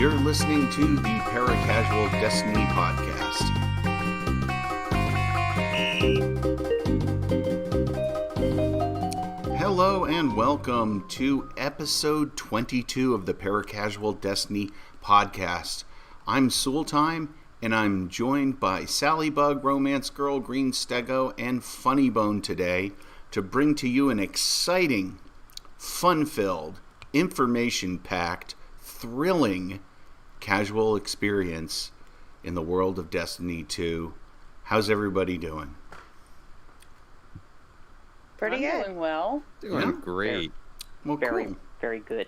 You're listening to the Paracasual Destiny Podcast. Hello and welcome to episode 22 of the Paracasual Destiny Podcast. I'm Sooltime, and I'm joined by Salliebug, Romancegirl, Greenstego, and Funnybone today to bring to you an exciting, fun-filled, information-packed, thrilling casual experience in the world of Destiny 2. How's everybody doing? Pretty good. Doing well. Doing great. Well, Very, cool. very good.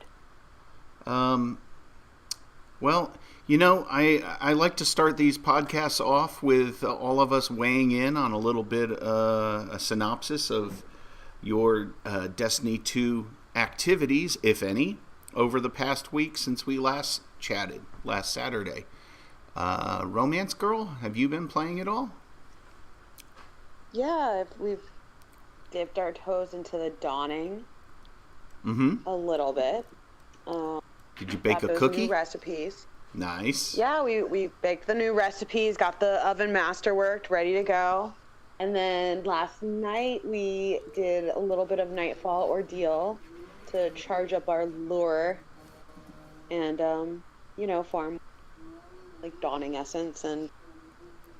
Well, you know, I like to start these podcasts off with all of us weighing in on a little bit a synopsis of your Destiny 2 activities, if any, over the past week since we last chatted, last Saturday. Romancegirl, have you been playing at all? Yeah, we've dipped our toes into the dawning a little bit. Did you bake a those cookie? New recipes. Nice. Yeah, we baked the new recipes, got the oven masterworked, ready to go. And then last night we did a little bit of Nightfall Ordeal to charge up our lure and, farm like dawning essence. And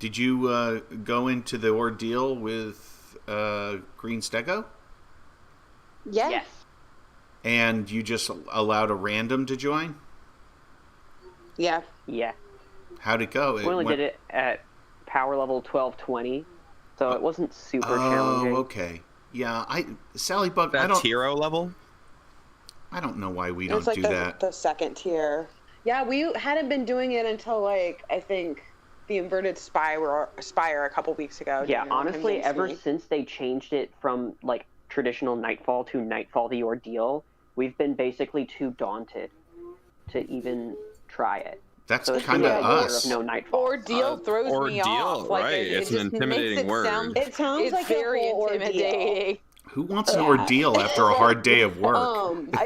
Did you go into the ordeal with Greenstego? yeah. Yes. And you just allowed a random to join? Yeah. Yeah. How'd it go? We only did it at power level 1220, so it wasn't super challenging. Oh, okay. Yeah, Salliebug, That's hero level? I don't know why we It don't was like do the, that. the second tier. Yeah, we hadn't been doing it until I think the Inverted Spire a couple weeks ago. Yeah, Daniel honestly, convinced ever me. since they changed it from traditional Nightfall to Nightfall the Ordeal, we've been basically too daunted to even try it. That's So it's kind been of a year us. of no Nightfall. Ordeal throws me off. Right. It's an just intimidating makes it word. sound- It sounds it's like very a whole intimidating. Who wants an ordeal after a hard day of work?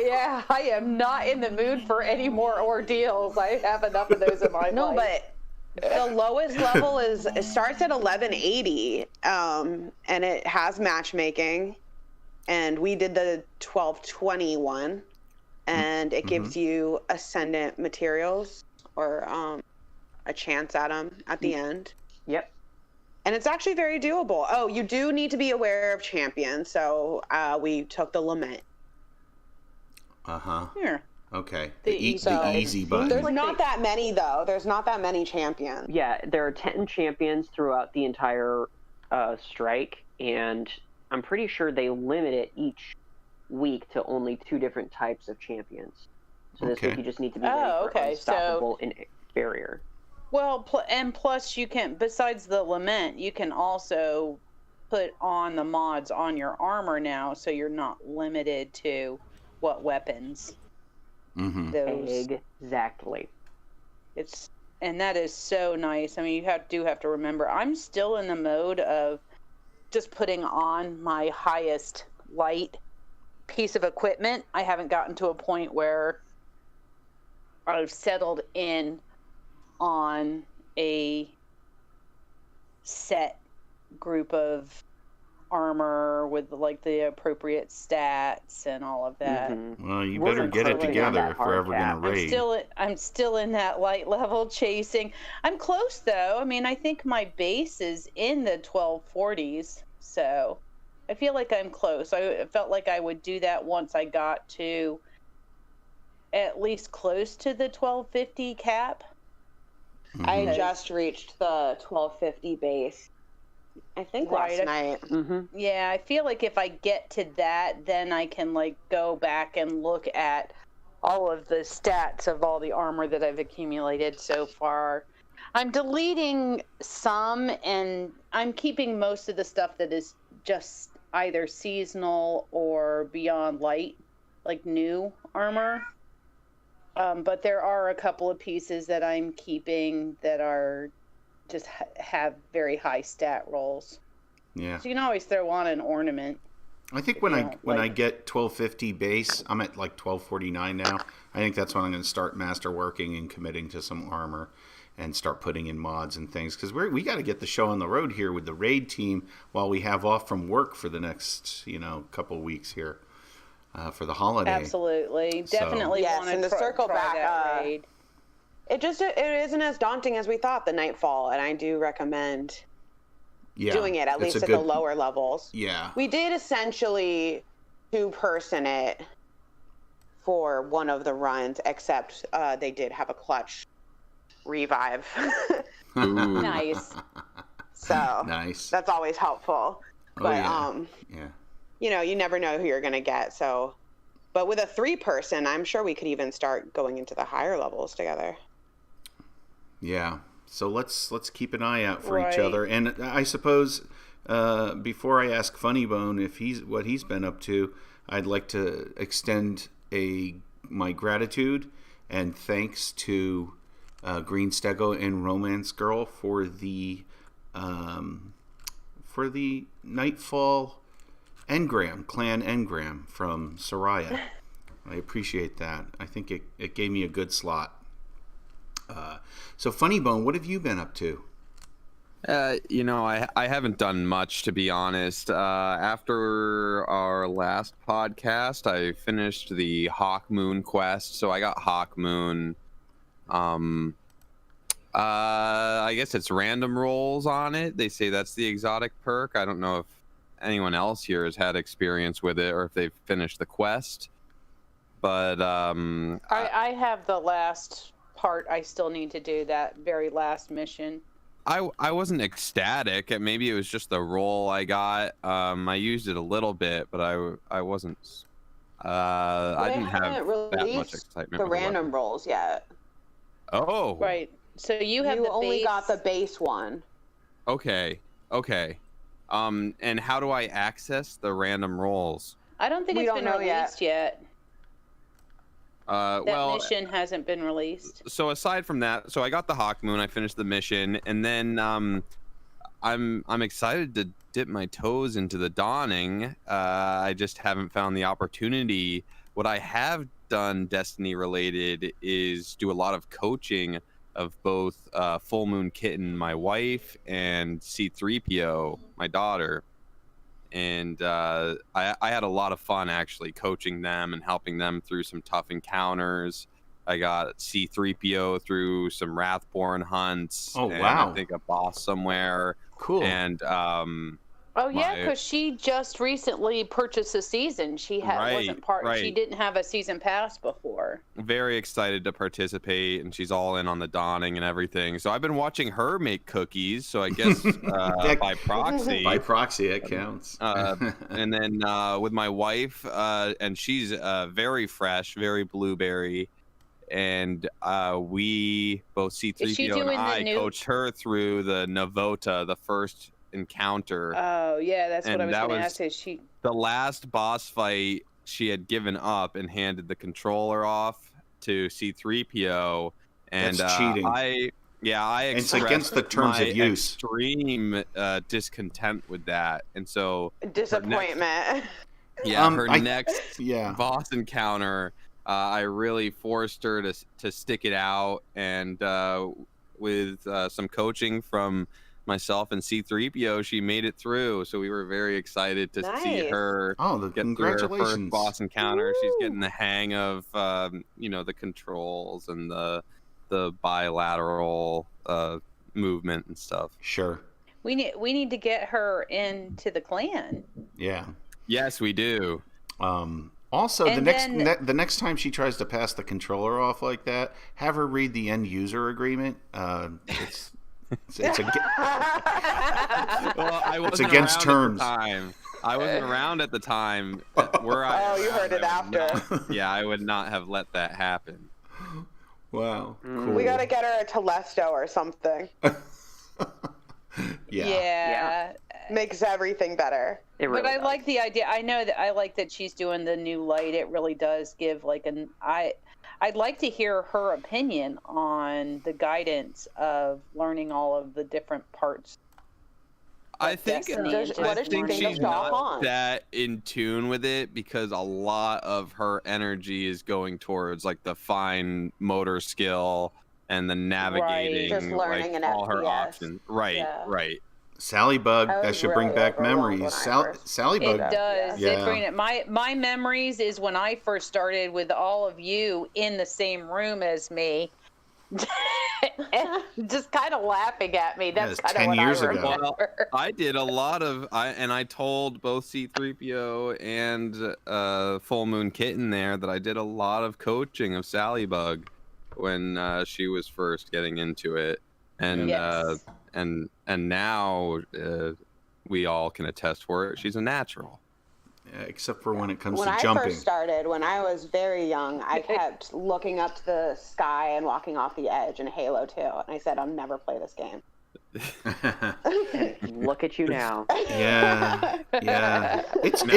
Yeah, I am not in the mood for any more ordeals. I have enough of those in my No, life. but the lowest level it starts at 1180, and it has matchmaking. And we did the 1221, and it gives you ascendant materials or a chance at them at the end. Yep. And it's actually very doable. Oh, you do need to be aware of champions, so we took the Lament. Here. Okay. The The easy- easy button. There's not that many, though. There's not that many champions. Yeah, there are 10 champions throughout the entire strike, and I'm pretty sure they limit it each week to only 2 different types of champions. So this Okay. week you just need to be ready for unstoppable and barrier. Well, and plus you can, besides the Lament, you can also put on the mods on your armor now, so you're not limited to what weapons. Those. Exactly. And that is so nice. I mean, you do have to remember, I'm still in the mode of just putting on my highest light piece of equipment. I haven't gotten to a point where I've settled in on a set group of armor with the appropriate stats and all of that. Well, you We're better get it currently on together that if we're hard ever going cap. to raid. I'm still in that light level chasing. I'm close though. I mean, I think my base is in the 1240s, so I feel like I'm close. I felt like I would do that once I got to at least close to the 1250 cap. I just reached the 1250 base, I think, last night. Yeah, I feel like if I get to that, then I can go back and look at all of the stats of all the armor that I've accumulated so far. I'm deleting some, and I'm keeping most of the stuff that is just either seasonal or beyond light, like new armor. But there are a couple of pieces that I'm keeping that are just have very high stat rolls. Yeah. So you can always throw on an ornament. I think when I get 1250 base, I'm at like 1249 now. I think that's when I'm going to start master working and committing to some armor and start putting in mods and things, because we got to get the show on the road here with the raid team while we have off from work for the next couple of weeks here for the holiday. Absolutely, definitely. Yes, and to circle back, that raid. It isn't as daunting as we thought, the Nightfall, and I do recommend doing it, at least at the lower levels. Yeah. We did essentially two-person it for one of the runs, except they did have a clutch revive. Nice. So nice. That's always helpful. But you never know who you're gonna get. So, but with a 3-person, I'm sure we could even start going into the higher levels together. Yeah. So let's keep an eye out for each other. And I suppose before I ask Funnybone what he's been up to, I'd like to extend my gratitude and thanks to Greenstego and Romancegirl for the Nightfall engram, clan engram from Soraya. I appreciate that. I think it gave me a good slot. So Funnybone, what have you been up to? I haven't done much, to be honest. After our last podcast, I finished the Hawk Moon quest, so I got Hawk Moon. I guess it's random rolls on it. They say that's the exotic perk. I don't know if anyone else here has had experience with it or if they've finished the quest. But I have the last part. I still need to do that very last mission. I wasn't ecstatic. Maybe it was just the roll I got. I used it a little bit, but I wasn't. I didn't have that much excitement. The random rolls yet. Oh. Right. So you only got the base one. Okay. And how do I access the random rolls? I don't think it's been released yet. That mission hasn't been released. So aside from that, so I got the Hawk Moon, I finished the mission, and then I'm excited to dip my toes into the Dawning. I just haven't found the opportunity. What I have done Destiny related is do a lot of coaching of both Full Moon Kitten, my wife, and C3PO, my daughter. And I had a lot of fun actually coaching them and helping them through some tough encounters. I got C3PO through some Wrathborn hunts. Oh, and wow. I think a boss somewhere. Cool. And because she just recently purchased a season. She wasn't part. Right. She didn't have a season pass before. Very excited to participate, and she's all in on the Dawning and everything. So I've been watching her make cookies. So I guess by proxy. By proxy, it counts. And then with my wife, and she's very fresh, very blueberry. And we both C3PO and I coached her through the Navota, the first encounter. Oh yeah, that's what I was going to ask. Is she the last boss fight? She had given up and handed the controller off to C3PO, and that's cheating. I it's against the terms of use. Extreme discontent with that, and so disappointment. Her next boss encounter, I really forced her to stick it out, and with some coaching from myself and C3PO, she made it through. So we were very excited to see her get through her first boss encounter. Woo! She's getting the hang of the controls and the bilateral movement and stuff. Sure. We need to get her into the clan. Yeah. Yes, we do. Also, the next time she tries to pass the controller off like that, have her read the end user agreement. It's against terms. I wasn't around at the time. You heard it after. I would not have let that happen. Wow. Cool. We got to get her a Telesto or something. Yeah. Makes everything better. But I like the idea. I know that I like that she's doing the new light. It really does give I'd like to hear her opinion on the guidance of learning all of the different parts. I think Destiny Does- into what does this she morning. think of she's Doll not Hans? that in tune with it because a lot of her energy is going towards like the fine motor skill and the navigating, Just learning like an all her FPS. options. Right, Yeah. right. Salliebug, I that was should bring really back overwhelmed memories. when I first- Salliebug. It does. Yeah. It bring it. My memories is when I first started with all of you in the same room as me, and just kind of laughing at me. That's it's kind of 10 what years I ago. remember. I did a lot of, and I told both C-3PO and Full Moon Kitten there that I did a lot of coaching of Salliebug when she was first getting into it, and Yes. and now we all can attest for it. She's a natural. Except for when it comes When to I jumping. first started, when I was very young, I kept looking up to the sky and walking off the edge in Halo 2. And I said, I'll never play this game. Look at you now. Yeah. Now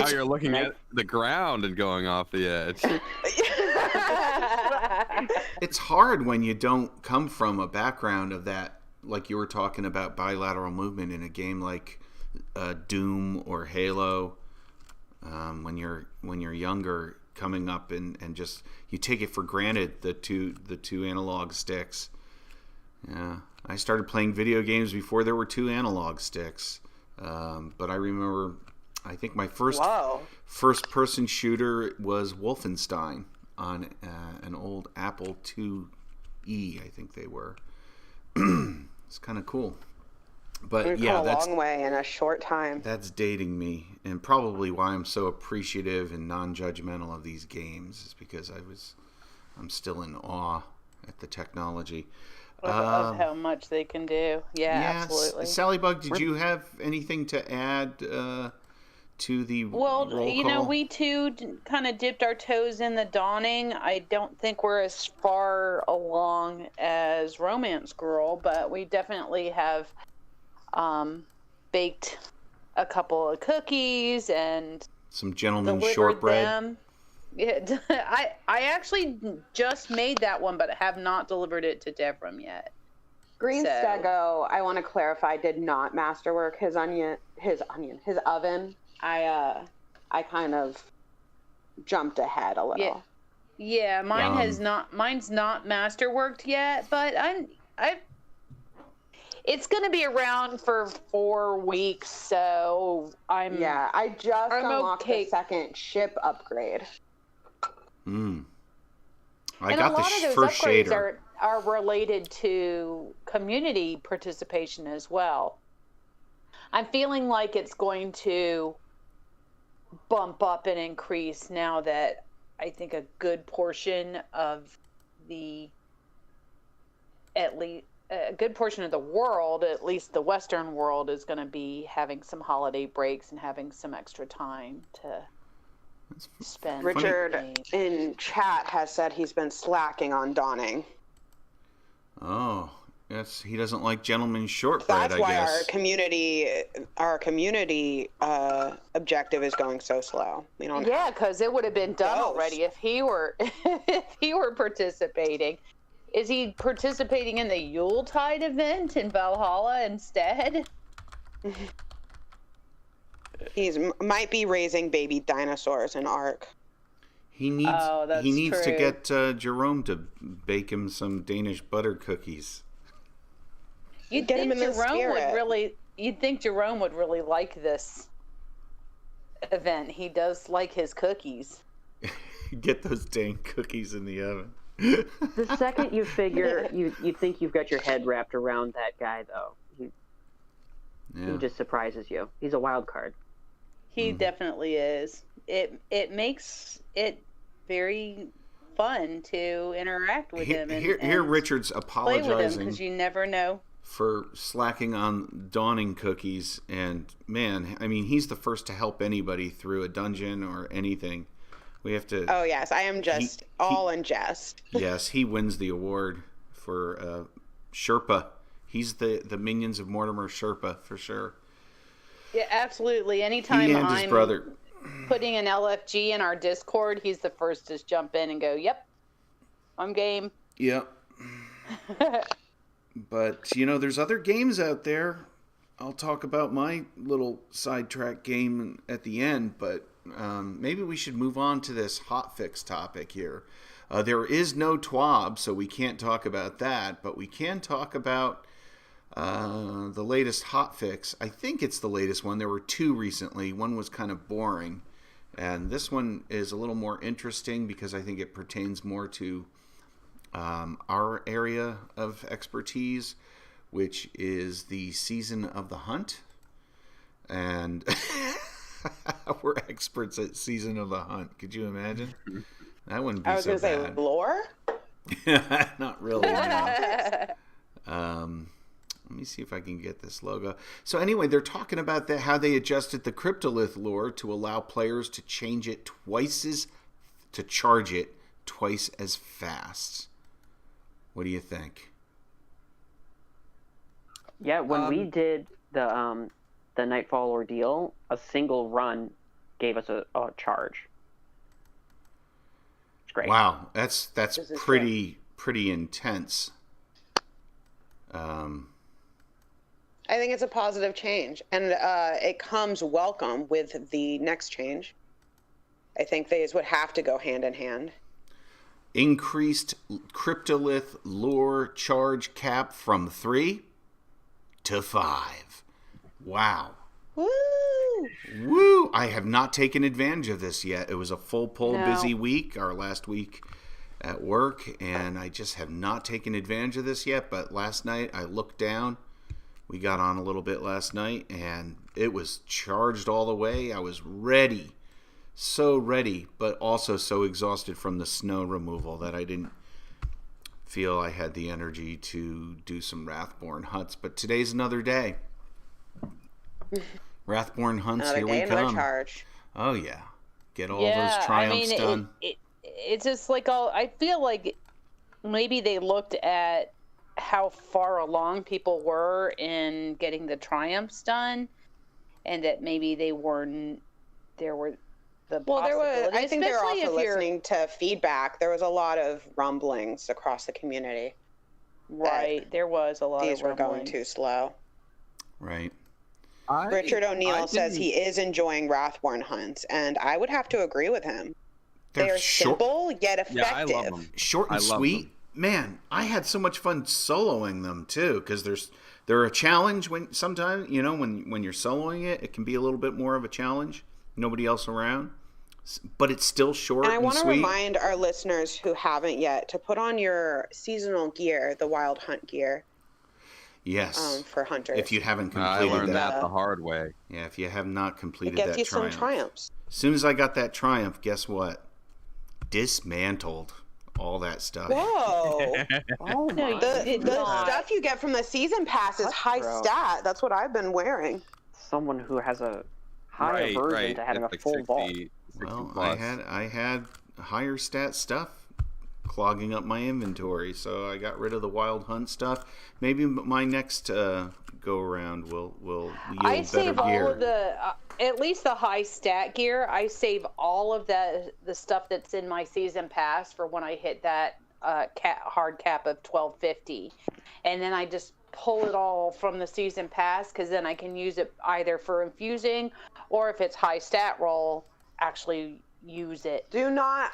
you're looking at the ground and going off the edge. It's hard when you don't come from a background of that, like you were talking about bilateral movement in a game like Doom or Halo. When you're younger, coming up and just you take it for granted the two analog sticks. Yeah, I started playing video games before there were two analog sticks. But I remember, I think my first person shooter was Wolfenstein on an old Apple IIe, I think they were. It's kind of cool. But We've yeah, come a long way in a short time. that's dating me, and probably why I'm so appreciative and non-judgmental of these games is because I'm still in awe at the technology. Of how much they can do. Yeah, absolutely. Salliebug, did you have anything to add to the Well, roll call? we too kind of dipped our toes in the Dawning. I don't think we're as far along as Romance Girl, but we definitely have baked a couple of cookies and Some gentleman delivered shortbread. them. Yeah, I actually just made that one, but have not delivered it to Devram yet. Greenstego, I want to clarify, did not masterwork his oven. I kind of jumped ahead a little. Yeah, mine's not masterworked yet, but it's going to be around for 4 weeks, so I just unlocked the second ship upgrade. I got the of those first upgrades shader. are related to community participation as well. I'm feeling like it's going to bump up and increase now that I think a good portion of the world, at least the Western world, is going to be having some holiday breaks and having some extra time to spend. Richard in chat has said he's been slacking on Dawning. Oh, yes, he doesn't like gentleman shortbread. That's I why guess our community objective is going so slow. We don't. Yeah, because it would have been done already if he were participating. Is he participating in the Yuletide event in Valhalla instead? He's might be raising baby dinosaurs in Ark. he needs to true. get Jerome to bake him some Danish butter cookies. You'd Get him think in the spirit. You'd think Jerome would really like this event. He does like his cookies. Get those dang cookies in the oven. The second you figure, you think you've got your head wrapped around that guy, though. He just surprises you. He's a wild card. He definitely is. It makes it very fun to interact with him. Here, Richard's play with him apologizing because you never know. for slacking on Dawning cookies, and man, I mean, he's the first to help anybody through a dungeon or anything. We have to. Oh yes, I am just all in jest. Yes, he wins the award for Sherpa. He's the minions of Mortimer Sherpa for sure. Yeah, absolutely. Anytime He and his I'm brother. putting an LFG in our Discord, he's the first to jump in and go, "Yep, I'm game." Yep. But there's other games out there. I'll talk about my little sidetrack game at the end, but maybe we should move on to this hotfix topic here. There is no TWAB, so we can't talk about that, but we can talk about the latest hotfix. I think it's the latest one. There were two recently. One was kind of boring, and this one is a little more interesting because I think it pertains more to our area of expertise, which is the season of the hunt. And we're experts at season of the hunt. Could you imagine? That wouldn't be so bad. I was going to say lore? Not really, no. Let me see if I can get this logo. So anyway, they're talking about how they adjusted the cryptolith lore to allow players to charge it twice as fast. What do you think? Yeah, when we did the Nightfall Ordeal, a single run gave us a charge. It's great. Wow, that's pretty intense. I think it's a positive change, and it comes welcome with the next change. I think these would have to go hand in hand. Increased cryptolith lore charge cap from 3 to 5. Wow. Woo! Woo! I have not taken advantage of this yet. It was a full pull busy week, our last week at work, and I just have not taken advantage of this yet. But last night I looked down. We got on a little bit last night, and it was charged all the way. I was ready. So ready, but also so exhausted from the snow removal that I didn't feel I had the energy to do some Wrathborn hunts. But today's another day. Wrathborn hunts, Another here day, we come. another charge. Oh yeah, get all those triumphs done. It's just like I feel like maybe they looked at how far along people were in getting the triumphs done, and that maybe there were the possibility. I think they were also listening to feedback. There was a lot of rumblings across the community. Right, there was a lot of rumblings. These were going too slow. Right. Richard O'Neill says he is enjoying Wrathborn hunts, and I would have to agree with him. They're simple yet effective. Yeah, I love them. Short and sweet. Man, I had so much fun soloing them too, because they're a challenge when sometimes, when you're soloing it, it can be a little bit more of a challenge. Nobody else around, but it's still short and sweet. And I want to remind our listeners who haven't yet to put on your seasonal gear, the wild hunt gear. Yes. For hunters. If you haven't completed I learned that the hard way. Yeah, if you have not completed that triumph. It gets you some triumphs. As soon as I got that triumph, guess what? Dismantled all that stuff. Whoa. Oh my. The stuff you get from the season pass is high stat. That's what I've been wearing. Someone who has a high aversion to having a full vault. Well, I had higher stat stuff clogging up my inventory, so I got rid of the wild hunt stuff. Maybe my next go around will yield I better save gear. all of the at least the high stat gear. I save all of the stuff that's in my season pass for when I hit that hard cap of 1250, and then I just pull it all from the season pass, because then I can use it either for infusing, or if it's high stat roll, actually use it. Do not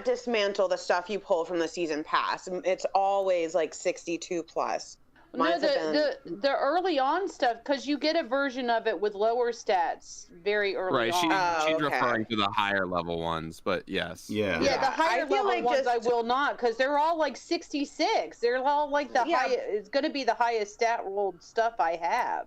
dismantle the stuff you pull from the season pass. It's always like 62 plus. No, the early on stuff, because you get a version of it with lower stats very early on. Right, she's referring to the higher level ones, but yes. Yeah, the higher level ones I will not, because they're all like 66. They're all like the highest. It's going to be the highest stat rolled stuff I have.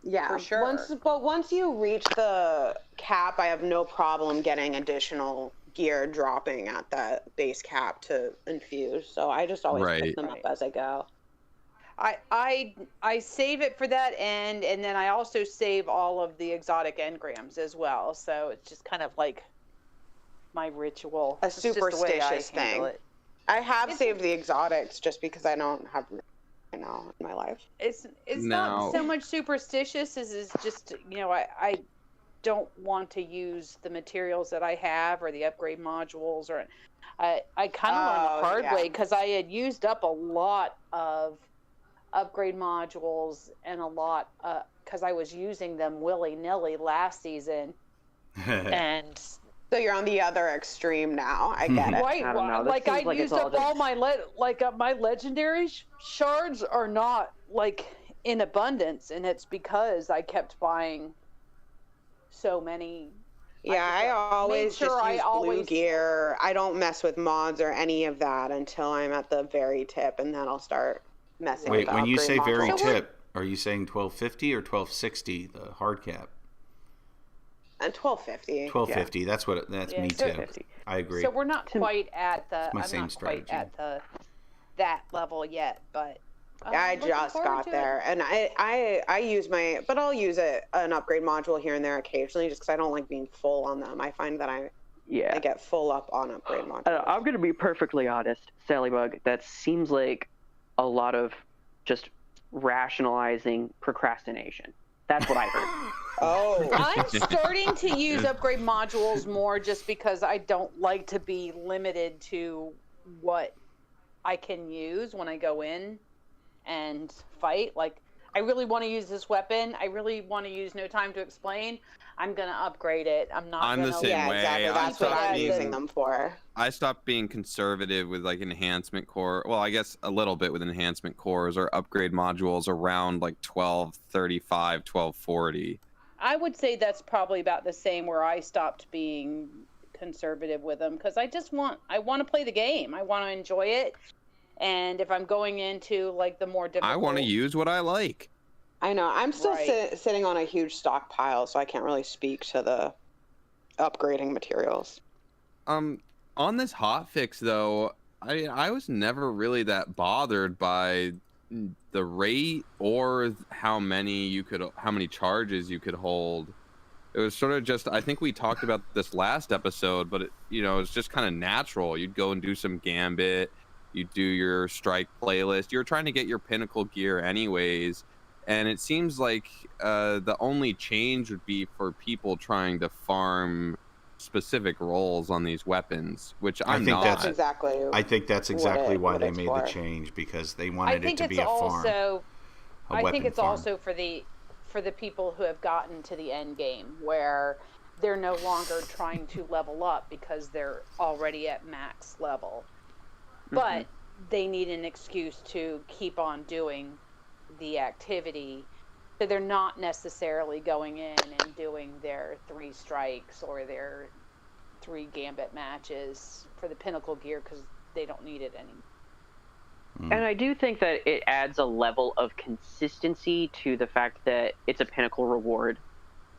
Yeah, for sure. Once you reach the cap, I have no problem getting additional gear dropping at the base cap to infuse. So I just always pick them up as I go. I save it for that end, and then I also save all of the exotic engrams as well. So it's just kind of like my ritual. A superstitious thing. I have saved the exotics just because I don't have in my life. It's not so much superstitious as is just, I don't want to use the materials that I have or the upgrade modules, or I kind of learned the hard way, because I had used up a lot of upgrade modules and a lot because I was using them willy-nilly last season. And So you're on the other extreme now. I get it. right, I don't know. like I Like used it's all up all my my legendary shards are not like in abundance, and it's because I kept buying so many. Yeah, I always sure just I use blue always- gear. I don't mess with mods or any of that until I'm at the very tip, and then I'll start messing with Wait, the when you upgrade say very modules. tip, are you saying 1250 or 1260, the hard cap? And 1250. 1250. That's that's Yeah, me so- too. I agree. So we're not quite at the. my I'm same not strategy. quite at that level yet, but. Yeah, I looking just forward got to it. there, and I use but I'll use an upgrade module here and there occasionally, just because I don't like being full on them. I find that I get full up on upgrade modules. I'm going to be perfectly honest, Salliebug. That seems like a lot of just rationalizing procrastination. That's what I heard. Oh, I'm starting to use upgrade modules more just because I don't like to be limited to what I can use when I go in and fight. Like, I really want to use this weapon. I really want to use No Time to Explain. I'm going to upgrade it. I'm not I'm going the to... same yeah, way. exactly. I That's what stopped I'm being- using them for. I stopped being conservative with like enhancement core. Well, I guess a little bit with enhancement cores or upgrade modules around like 1235, 1240. I would say that's probably about the same where I stopped being conservative with them, because I want to play the game. I want to enjoy it. And if I'm going into like the more difficult... I want to use what I like. I know. I'm still Right. sitting on a huge stockpile, so I can't really speak to the upgrading materials. On this hotfix though, I was never really that bothered by the rate or how many charges you could hold. It was sort of just, I think we talked about this last episode, but it's just kind of natural. You'd go and do some gambit, you do your strike playlist. You're trying to get your pinnacle gear anyways. And it seems like the only change would be for people trying to farm specific roles on these weapons, which I'm think not. That's exactly. I think that's exactly why what they it's made for. the change, because they I wanted it think to it's be a farm. also... A I weapon think it's farm. also for the people who have gotten to the end game, where they're no longer trying to level up because they're already at max level. But they need an excuse to keep on doing the activity. So they're not necessarily going in and doing their 3 strikes or their 3 gambit matches for the pinnacle gear because they don't need it anymore. And I do think that it adds a level of consistency to the fact that it's a pinnacle reward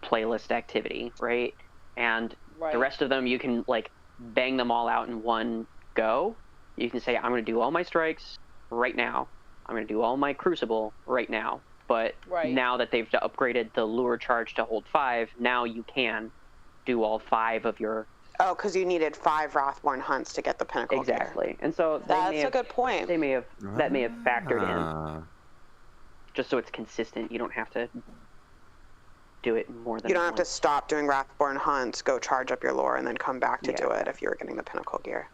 playlist activity, right? And Right. the rest of them, you can like bang them all out in one go. You can say, I'm going to do all my strikes right now. I'm going to do all my crucible right now. But Right. now that they've upgraded the lure charge to hold 5, now you can do all 5 of your... Oh, because you needed 5 Wrathborn hunts to get the pinnacle gear. Exactly. And so they That's may a have, good point. they may have that may have factored in, Ah. just so it's consistent. You don't have to do it more than You don't have to once. stop doing Wrathborn hunts, go charge up your lore, and then come back to Yeah. do it if you were getting the pinnacle gear.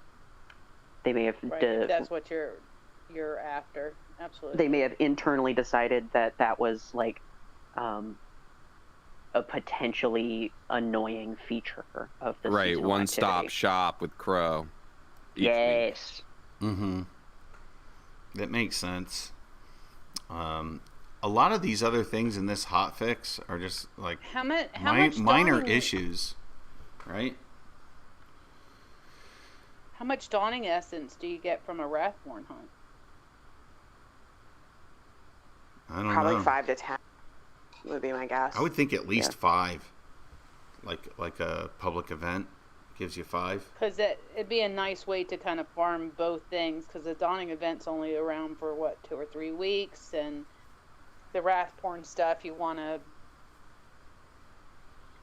They may have Right. If that's what you're after. Absolutely. they may have internally decided that that was like a potentially annoying feature of the Right, seasonal one-stop activity. shop with Crow. each week. Yes. Mm-hmm. That makes sense. A lot of these other things in this hotfix are just like How much minor dawning, issues, right? How much dawning essence do you get from a Wrathborn hunt? I don't Probably know. 5 to 10 would be my guess. I would think at least 5. Like a public event gives you 5. Because it'd be a nice way to kind of farm both things. Because the dawning event's only around for 2 or 3 weeks, and the Wrathborn stuff you want to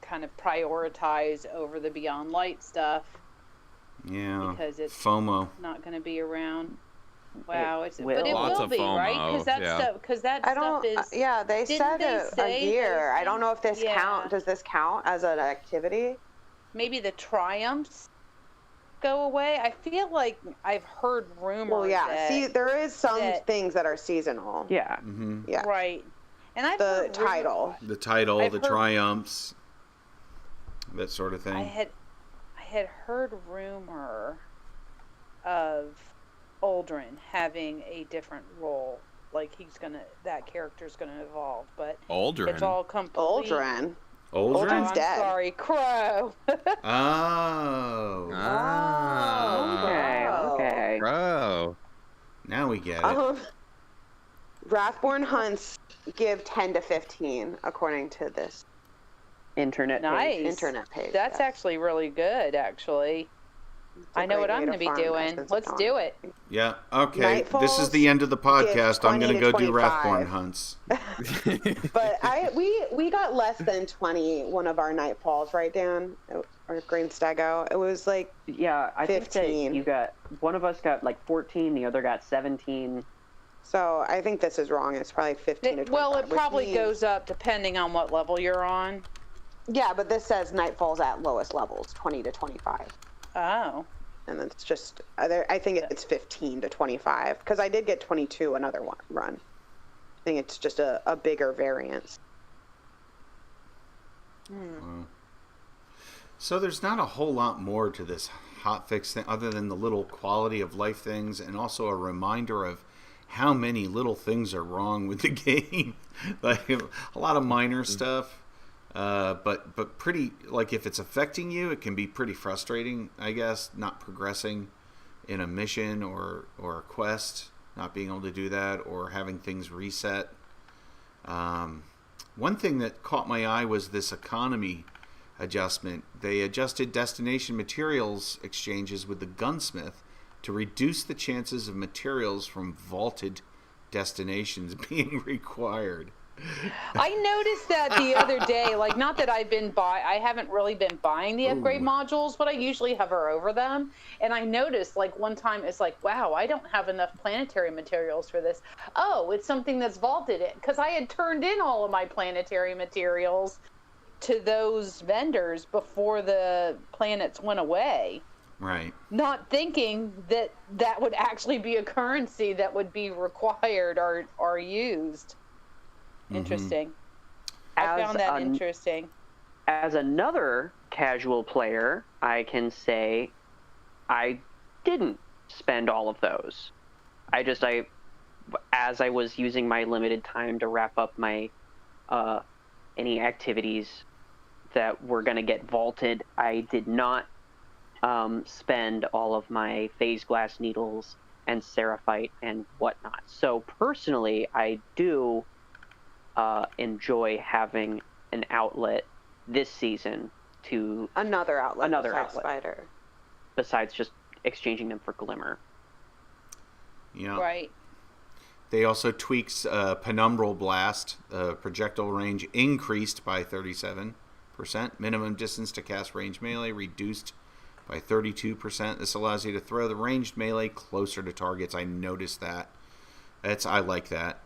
kind of prioritize over the Beyond Light stuff Yeah. because it's FOMO. not going to be around. Wow, It will. but it Lots will of be, right? FOMO, Because that yeah. stuff, I don't. stuff is. Yeah, they Didn't said they a say year. those I don't know if this things? count. Yeah. Does this count as an activity? Maybe the triumphs go away. I feel like I've heard rumors. Well, yeah. that- See, there is some that- things that are seasonal. Yeah. Mm-hmm. Yeah. Right. And I've The heard title. The title, I've the heard- triumphs, that sort of thing. I had heard rumor of Aldrin having a different role. Like that character's gonna evolve, but Aldrin. it's all complete. Aldrin. Aldrin? Aldrin's I'm dead. sorry, Crow. Oh. Okay. Bro. Now we get it. Wrathborn hunts give 10 to 15, according to this Internet page. Nice. internet page. That's yeah. actually really good, actually. It's a I know great what way I'm to going to be farm doing. Essence of Let's Dawn. do it. Yeah. Okay. Nightfalls This is the end of the podcast. I'm 20 going to to go do 25. Wrathborn hunts. But we got less than 20 one of our nightfalls, right, Dan? Or Greenstego. It was like Yeah, I 15. think that one of us got like 14, the other got 17. so. I think this is wrong. It's probably 15 to 25. Well, it which probably means- goes up depending on what level you're on. Yeah, but this says nightfalls at lowest levels, 20 to 25. Oh. And it's just, I think it's 15 to 25, because I did get 22 another one run. I think it's just a bigger variance. So there's not a whole lot more to this hotfix thing other than the little quality of life things and also a reminder of how many little things are wrong with the game. Like a lot of minor stuff. But pretty, like if it's affecting you, it can be pretty frustrating, I guess, not progressing in a mission or a quest, not being able to do that, or having things reset. One thing that caught my eye was this economy adjustment. They adjusted destination materials exchanges with the gunsmith to reduce the chances of materials from vaulted destinations being required. I noticed that the other day, like not that I haven't really been buying the upgrade modules, but I usually hover over them. And I noticed like one time it's like, wow, I don't have enough planetary materials for this. Oh, it's something that's vaulted it. Because I had turned in all of my planetary materials to those vendors before the planets went away. Right. Not thinking that that would actually be a currency that would be required or used. Interesting. I found that interesting. As another casual player, I can say I didn't spend all of those. As I was using my limited time to wrap up my any activities that were going to get vaulted, I did not spend all of my phase glass needles and seraphite and whatnot. So personally, I do enjoy having an outlet this season to Another outlet. Another besides outlet. Spider. besides just exchanging them for glimmer. Yeah. Right. They also tweaked Penumbral Blast. Projectile range increased by 37%. Minimum distance to cast range melee reduced by 32%. This allows you to throw the ranged melee closer to targets. I noticed that. I like that.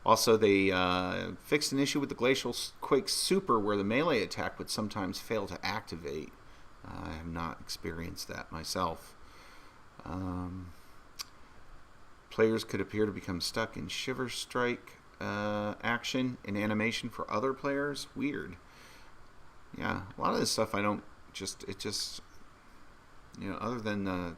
Also, they fixed an issue with the Glacial Quake Super where the melee attack would sometimes fail to activate. I have not experienced that myself. Players could appear to become stuck in Shiver Strike action in animation for other players. Weird. Yeah, a lot of this stuff I don't other than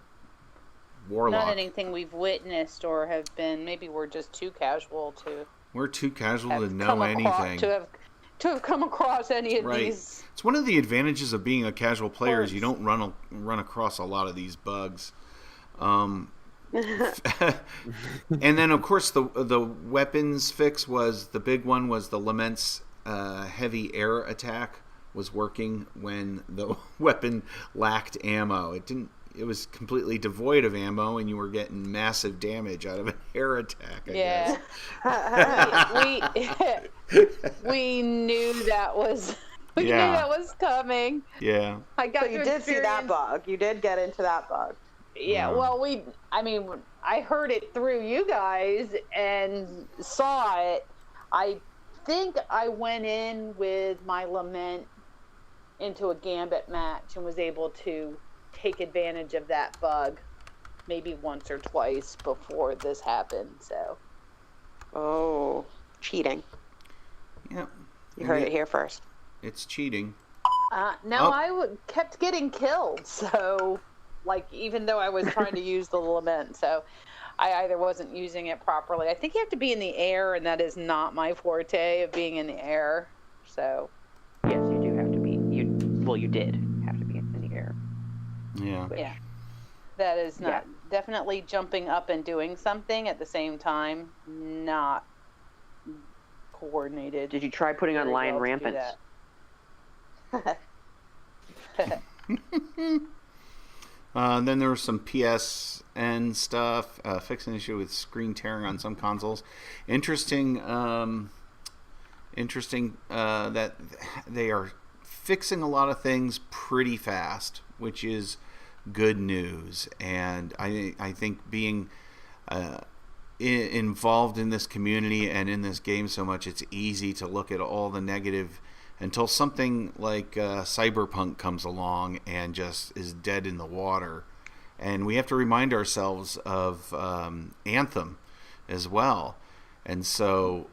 Warlock. Not anything we've witnessed or have been. Maybe we're just too casual to. We're too casual to have know come anything. across, to have come across any of Right. these. It's one of the advantages of being a casual player is you Parts. don't run across a lot of these bugs. And then of course the weapons fix was the big one was the Lament's heavy air attack was working when the weapon lacked ammo. It was completely devoid of ammo and you were getting massive damage out of an air attack, I guess. we knew that was knew Yeah. that was coming. Yeah. I got So you to did see that experience- bug. You did get into that bug. Yeah, well, I heard it through you guys and saw it. I think I went in with my Lament into a Gambit match and was able to take advantage of that bug maybe once or twice before this happened. So, Oh. cheating. Yeah. You heard it here first. It's cheating. No, Oh. I kept getting killed. So, like, even though I was trying to use the lament, so I either wasn't using it properly. I think you have to be in the air, and that is not my forte of being in the air. So, Yes, you do have to be. You did have to be in the air. Yeah. yeah, that is not definitely jumping up and doing something at the same time. Not coordinated. Did you try putting on very lion well to do rampants? that. Then there was some PSN stuff, fixing an issue with screen tearing on some consoles. Interesting that they are fixing a lot of things pretty fast, which is good news. And I think being involved in this community and in this game so much, it's easy to look at all the negative until something like Cyberpunk comes along and just is dead in the water. And we have to remind ourselves of Anthem as well. And so,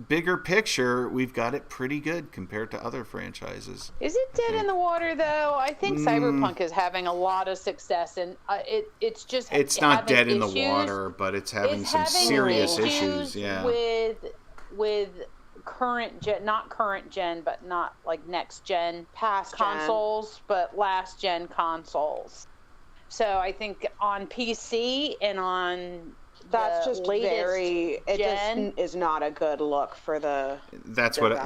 bigger picture, we've got it pretty good compared to other franchises. Is it dead in the water though? I think Cyberpunk is having a lot of success, and it's just It's not dead in the issues. water, but it's having It's some having serious issues. Yeah. with current gen, not current gen, but not like next gen Past gen. consoles, but last gen consoles. So I think on PC and on That's the just latest it gen, just is not a good look for the That's what it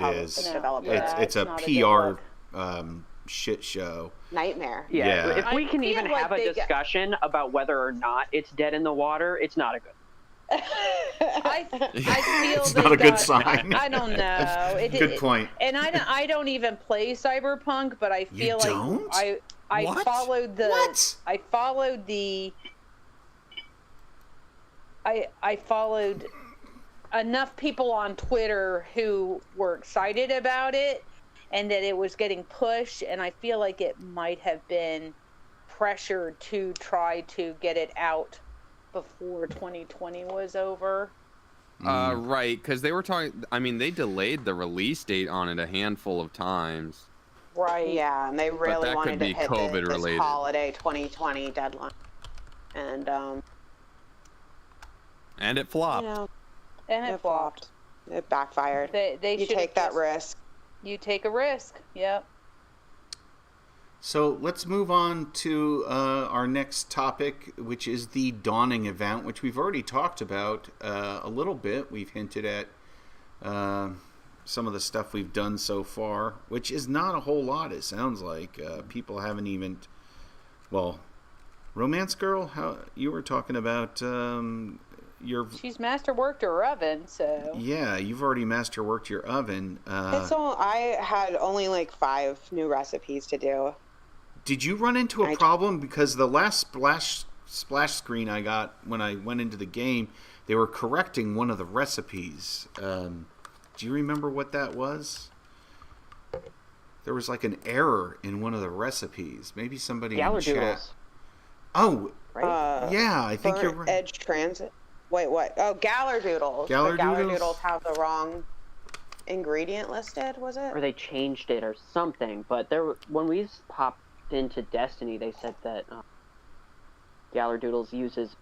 is. developer. It's a not a good PR look. shit show. nightmare. Yeah. If we I can feel even like have a they got- discussion about whether or not it's dead in the water, it's not a good. I feel It's they not a good got- sign. I don't know. Good point. And I don't even play Cyberpunk, but I feel like don't? I What? followed the What? I followed the I followed enough people on Twitter who were excited about it and that it was getting pushed, and I feel like it might have been pressured to try to get it out before 2020 was over. Right, because they were talking. I mean, they delayed the release date on it a handful of times. Right. Yeah, and they really that wanted could to be hit COVID this related. holiday 2020 deadline. And And it flopped. you know, And it flopped. It backfired. They You should've take that just- risk. You take a risk. Yep. So let's move on to our next topic, which is the Dawning event, which we've already talked about a little bit. We've hinted at some of the stuff we've done so far, which is not a whole lot, it sounds like. People haven't even... Well, Romance Girl, how you were talking about your... She's masterworked her oven, so. Yeah, you've already masterworked your oven. I had only like 5 new recipes to do. Did you run into a problem? Because the last splash screen I got when I went into the game, they were correcting one of the recipes. Do you remember what that was? There was like an error in one of the recipes. Maybe somebody in chat. Gallardoodles. Oh, Right? yeah, I think you're Burnt right. Edge Transit. Wait, what? Oh, Gallardoodles. Gallardoodles? The Gallardoodles have the wrong ingredient listed, was it? Or they changed it or something. But when we popped into Destiny, they said that Gallardoodles uses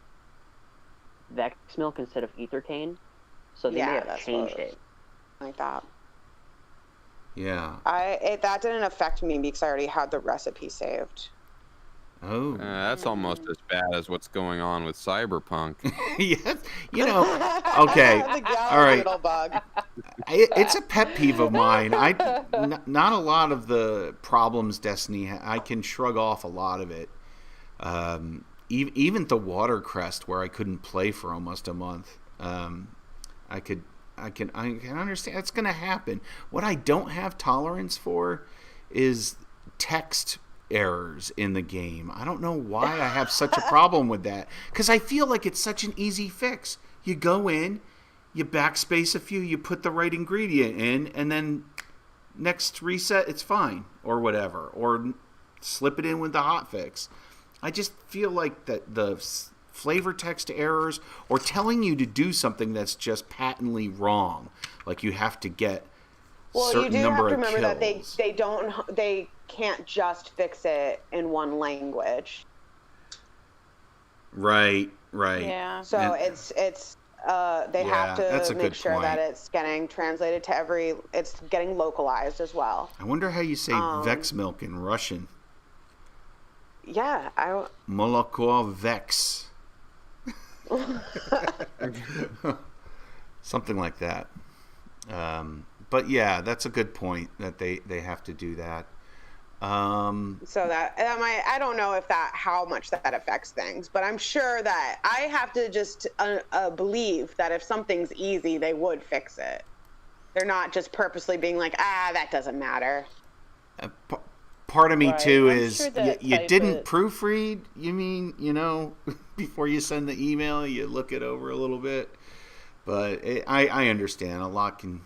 Vex milk instead of ether cane. So they may have that's changed what it. like that. Yeah. That didn't affect me because I already had the recipe saved. Oh. That's almost as bad as what's going on with Cyberpunk. Yes. You know, okay. The All right. Gallardoodle bug. It's a pet peeve of mine. Not a lot of the problems Destiny I can shrug off a lot of it. Even the watercrest where I couldn't play for almost a month. I can understand it's going to happen. What I don't have tolerance for is text errors in the game. I don't know why I have such a problem with that, because I feel like it's such an easy fix. You go in, you backspace a few, you put the right ingredient in, and then next reset it's fine, or whatever, or slip it in with the hotfix. I just feel like that the flavor text errors or telling you to do something that's just patently wrong. Like you have to get certain you do number have to of remember kills. that they can't just fix it in one language. Right. Yeah. So And- they have that's a to good make sure that point. it's getting translated to it's getting localized as well. I wonder how you say Vex milk in Russian. Yeah, Moloko Vex. Something like that. But yeah, that's a good point that they have to do that. So that might, I don't know how much that affects things, but I'm sure that I have to just believe that if something's easy, they would fix it. They're not just purposely being like, that doesn't matter. Part of me Right, too I'm is sure that you type didn't of- proofread. You mean, before you send the email, you look it over a little bit. But I understand a lot can.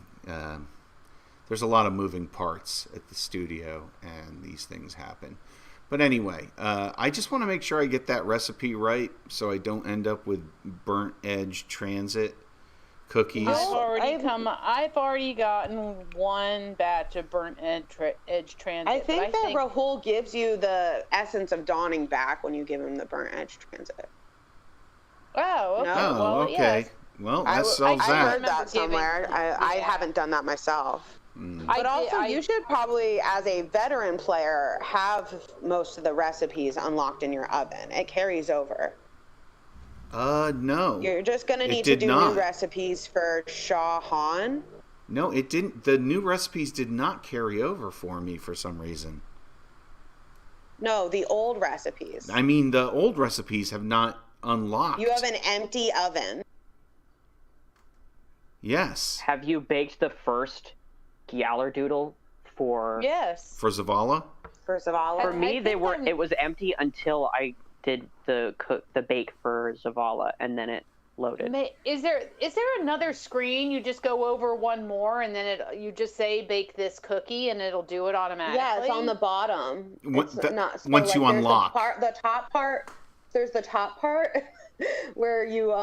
There's a lot of moving parts at the studio, and these things happen. But anyway, I just want to make sure I get that recipe right, so I don't end up with burnt edge transit cookies. I've already gotten one batch of burnt edge transit. I think Rahul gives you the essence of dawning back when you give him the burnt edge transit. Oh, okay. No? Oh, well, okay. yes. Well, that solves I that. heard that somewhere. I Yeah. haven't done that myself. Mm. But you should probably, as a veteran player, have most of the recipes unlocked in your oven. It carries over. No. You're just going to It need to did do not. new recipes for Shah Han. No, it didn't. The new recipes did not carry over for me for some reason. No, the old recipes. I mean, the old recipes have not unlocked. You have an empty oven. Yes. Have you baked the first Gyallardoodle for? Yes. For Zavala? First of all, For me, I think it was empty until I did the bake for Zavala, and then it loaded. Is there another screen? You just go over one more, and then you just say bake this cookie, and it'll do it automatically. yeah, it's on the bottom. Once It's not, so you there's unlock. the top part. There's the top part where you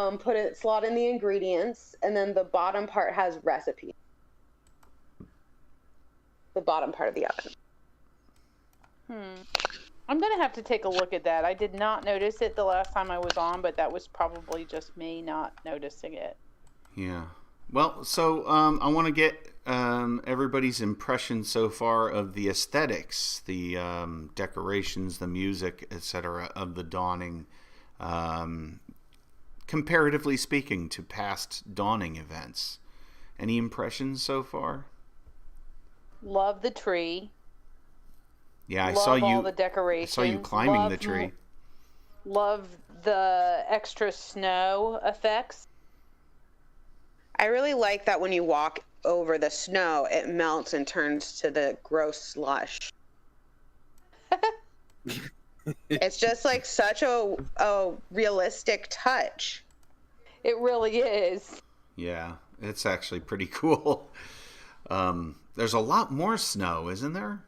slot in the ingredients, and then the bottom part has recipe. The bottom part of the oven. I'm gonna have to take a look at that. I did not notice it the last time I was on, but that was probably just me not noticing it. Yeah. Well, so I want to get everybody's impression so far of the aesthetics, the decorations, the music, etc. of the Dawning, comparatively speaking to past Dawning events. Any impressions so far? Love the tree. Yeah, I Love saw you. all the decorations. I saw you climbing the tree. Love the extra snow effects. I really like that when you walk over the snow, it melts and turns to the gross slush. It's just like such a realistic touch. It really is. Yeah, it's actually pretty cool. There's a lot more snow, isn't there?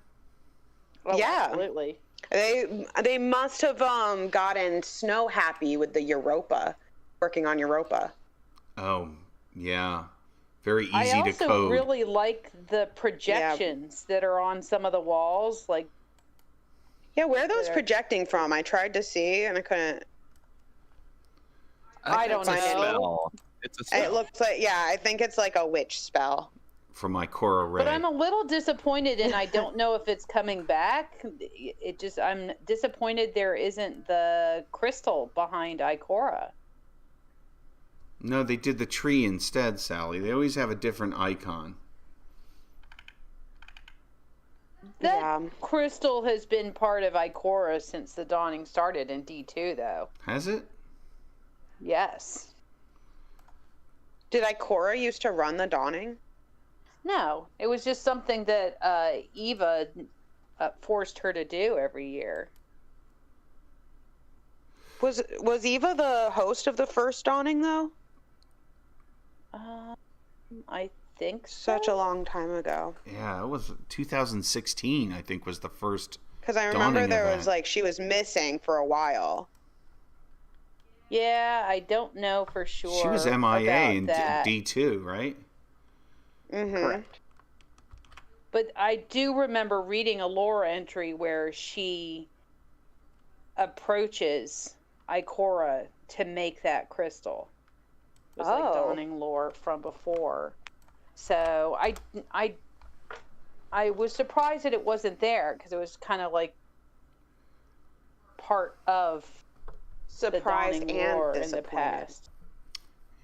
Oh, Yeah. Absolutely. They must have gotten snow happy with the Europa, working on Europa. Oh, yeah. Very easy I to also code. really like the projections that are on some of the walls. Like, Yeah, where are those There. projecting from? I tried to see and I couldn't. I don't it's a know. spell. It's a spell. It looks like, yeah, I think it's like a witch spell. From my Cora Ray. but I'm a little disappointed, and I don't know if it's coming back. I'm disappointed there isn't the crystal behind Ikora. No, they did the tree instead, Sally. They always have a different icon. That Yeah. crystal has been part of Ikora since the Dawning started in D2, though. Has it? Yes. Did Ikora used to run the Dawning? No, it was just something that Eva forced her to do every year. Was Eva the host of the first Dawning though? I think so. Such a long time ago. Yeah, it was 2016, I think, was the first. Because I remember Dawning there event. was like she was missing for a while. Yeah, I don't know for sure. She was MIA in that. D2, right? Mm-hmm. Correct. But I do remember reading a lore entry where she approaches Ikora to make that crystal. It was like Dawning lore from before. So I was surprised that it wasn't there, because it was kind of like part of Surprised the Dawning and lore in the disappointed. past.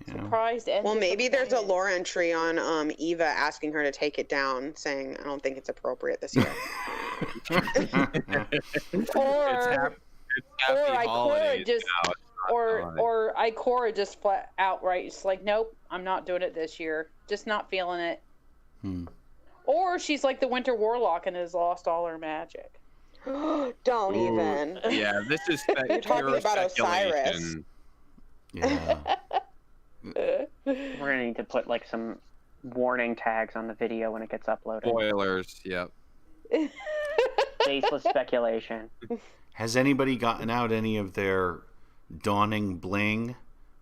Yeah. Surprised and Well, maybe there's a disappointed. lore entry on Eva asking her to take it down, saying, I don't think it's appropriate this year. Or Ikora just or Ikora just flat outright just like, nope, I'm not doing it this year. Just not feeling it. Or she's like the Winter Warlock and has lost all her magic. Don't even. Yeah, this is You're talking about Osiris. Yeah. We're gonna need to put like some warning tags on the video when it gets uploaded. Spoilers, yep. Baseless speculation. Has anybody gotten out any of their dawning bling?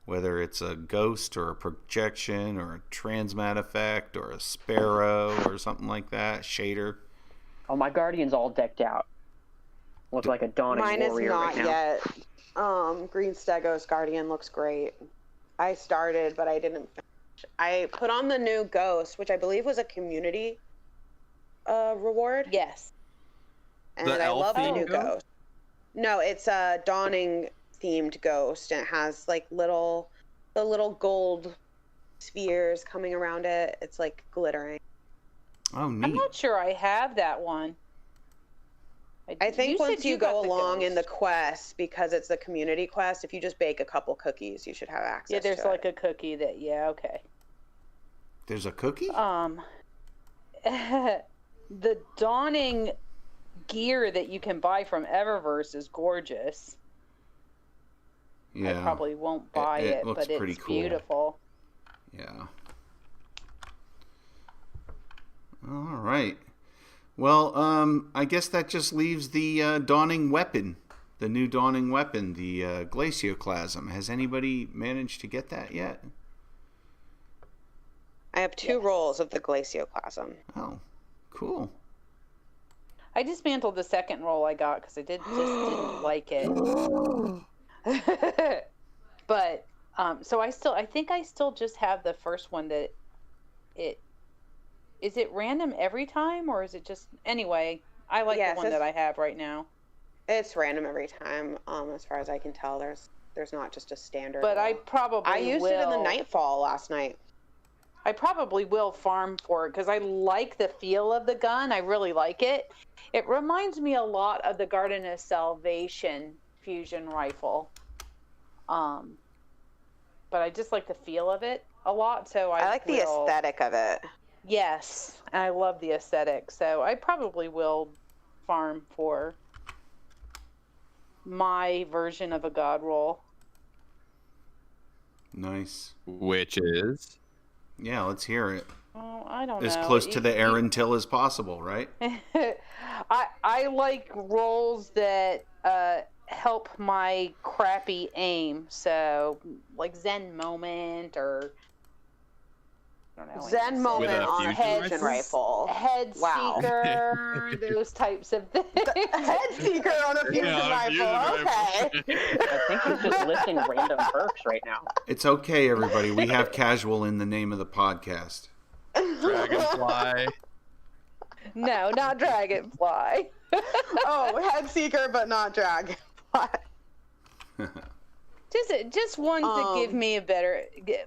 Whether it's a ghost or a projection or a transmat effect or a sparrow or something like that, shader. Oh, my Guardian's all decked out. Looks like a dawning Mine is warrior not right now. yet. Greenstego's Guardian looks great. I started, but I didn't finish. I put on the new ghost, which I believe was a community reward. Yes. And The I love the elf new themed ghost. No, it's a dawning themed ghost, and it has like the little gold spheres coming around it. It's like glittering. Oh, I'm neat. not sure I have that one. I think said once you got go the along in the ghost. quest, because it's the community quest, if you just bake a couple cookies, you should have access Yeah, there's to like it. a cookie that, yeah, okay. There's a cookie? The dawning gear that you can buy from Eververse is gorgeous. Yeah. I probably won't buy It it, looks but pretty it's cool. beautiful. Yeah. All right. Well, I guess that just leaves the dawning weapon, the new dawning weapon, the glacioclasm. Has anybody managed to get that yet? I have two rolls of the glacioclasm. Oh, cool. I dismantled the second roll I got because I just didn't like it. But so I think I still just have the first one that is it random every time, or is it just anyway? I like Yes, the one that I have right now. It's random every time, as far as I can tell. There's not just a standard. But I roll. probably I used it in the Nightfall last night. I probably will farm for it because I like the feel of the gun. I really like it. It reminds me a lot of the Garden of Salvation fusion rifle. But I just like the feel of it a lot. So I like the aesthetic of it. Yes, I love the aesthetic. So I probably will farm for my version of a god roll. Nice. Which is? Yeah, let's hear it. Oh, I don't As know. close to the Aaron Till as possible, right? I like rolls that help my crappy aim. So like Zen Moment or I don't know. Zen Moment With a on a fusion fusion rifle? rifle. Head Wow. Seeker, those types of things. Head Seeker on a fusion rifle. Okay. I think he's just listing random perks right now. It's okay, everybody. We have casual in the name of the podcast. Dragonfly. No, not Dragonfly. Oh, Head Seeker, but not Dragonfly. Just ones that give me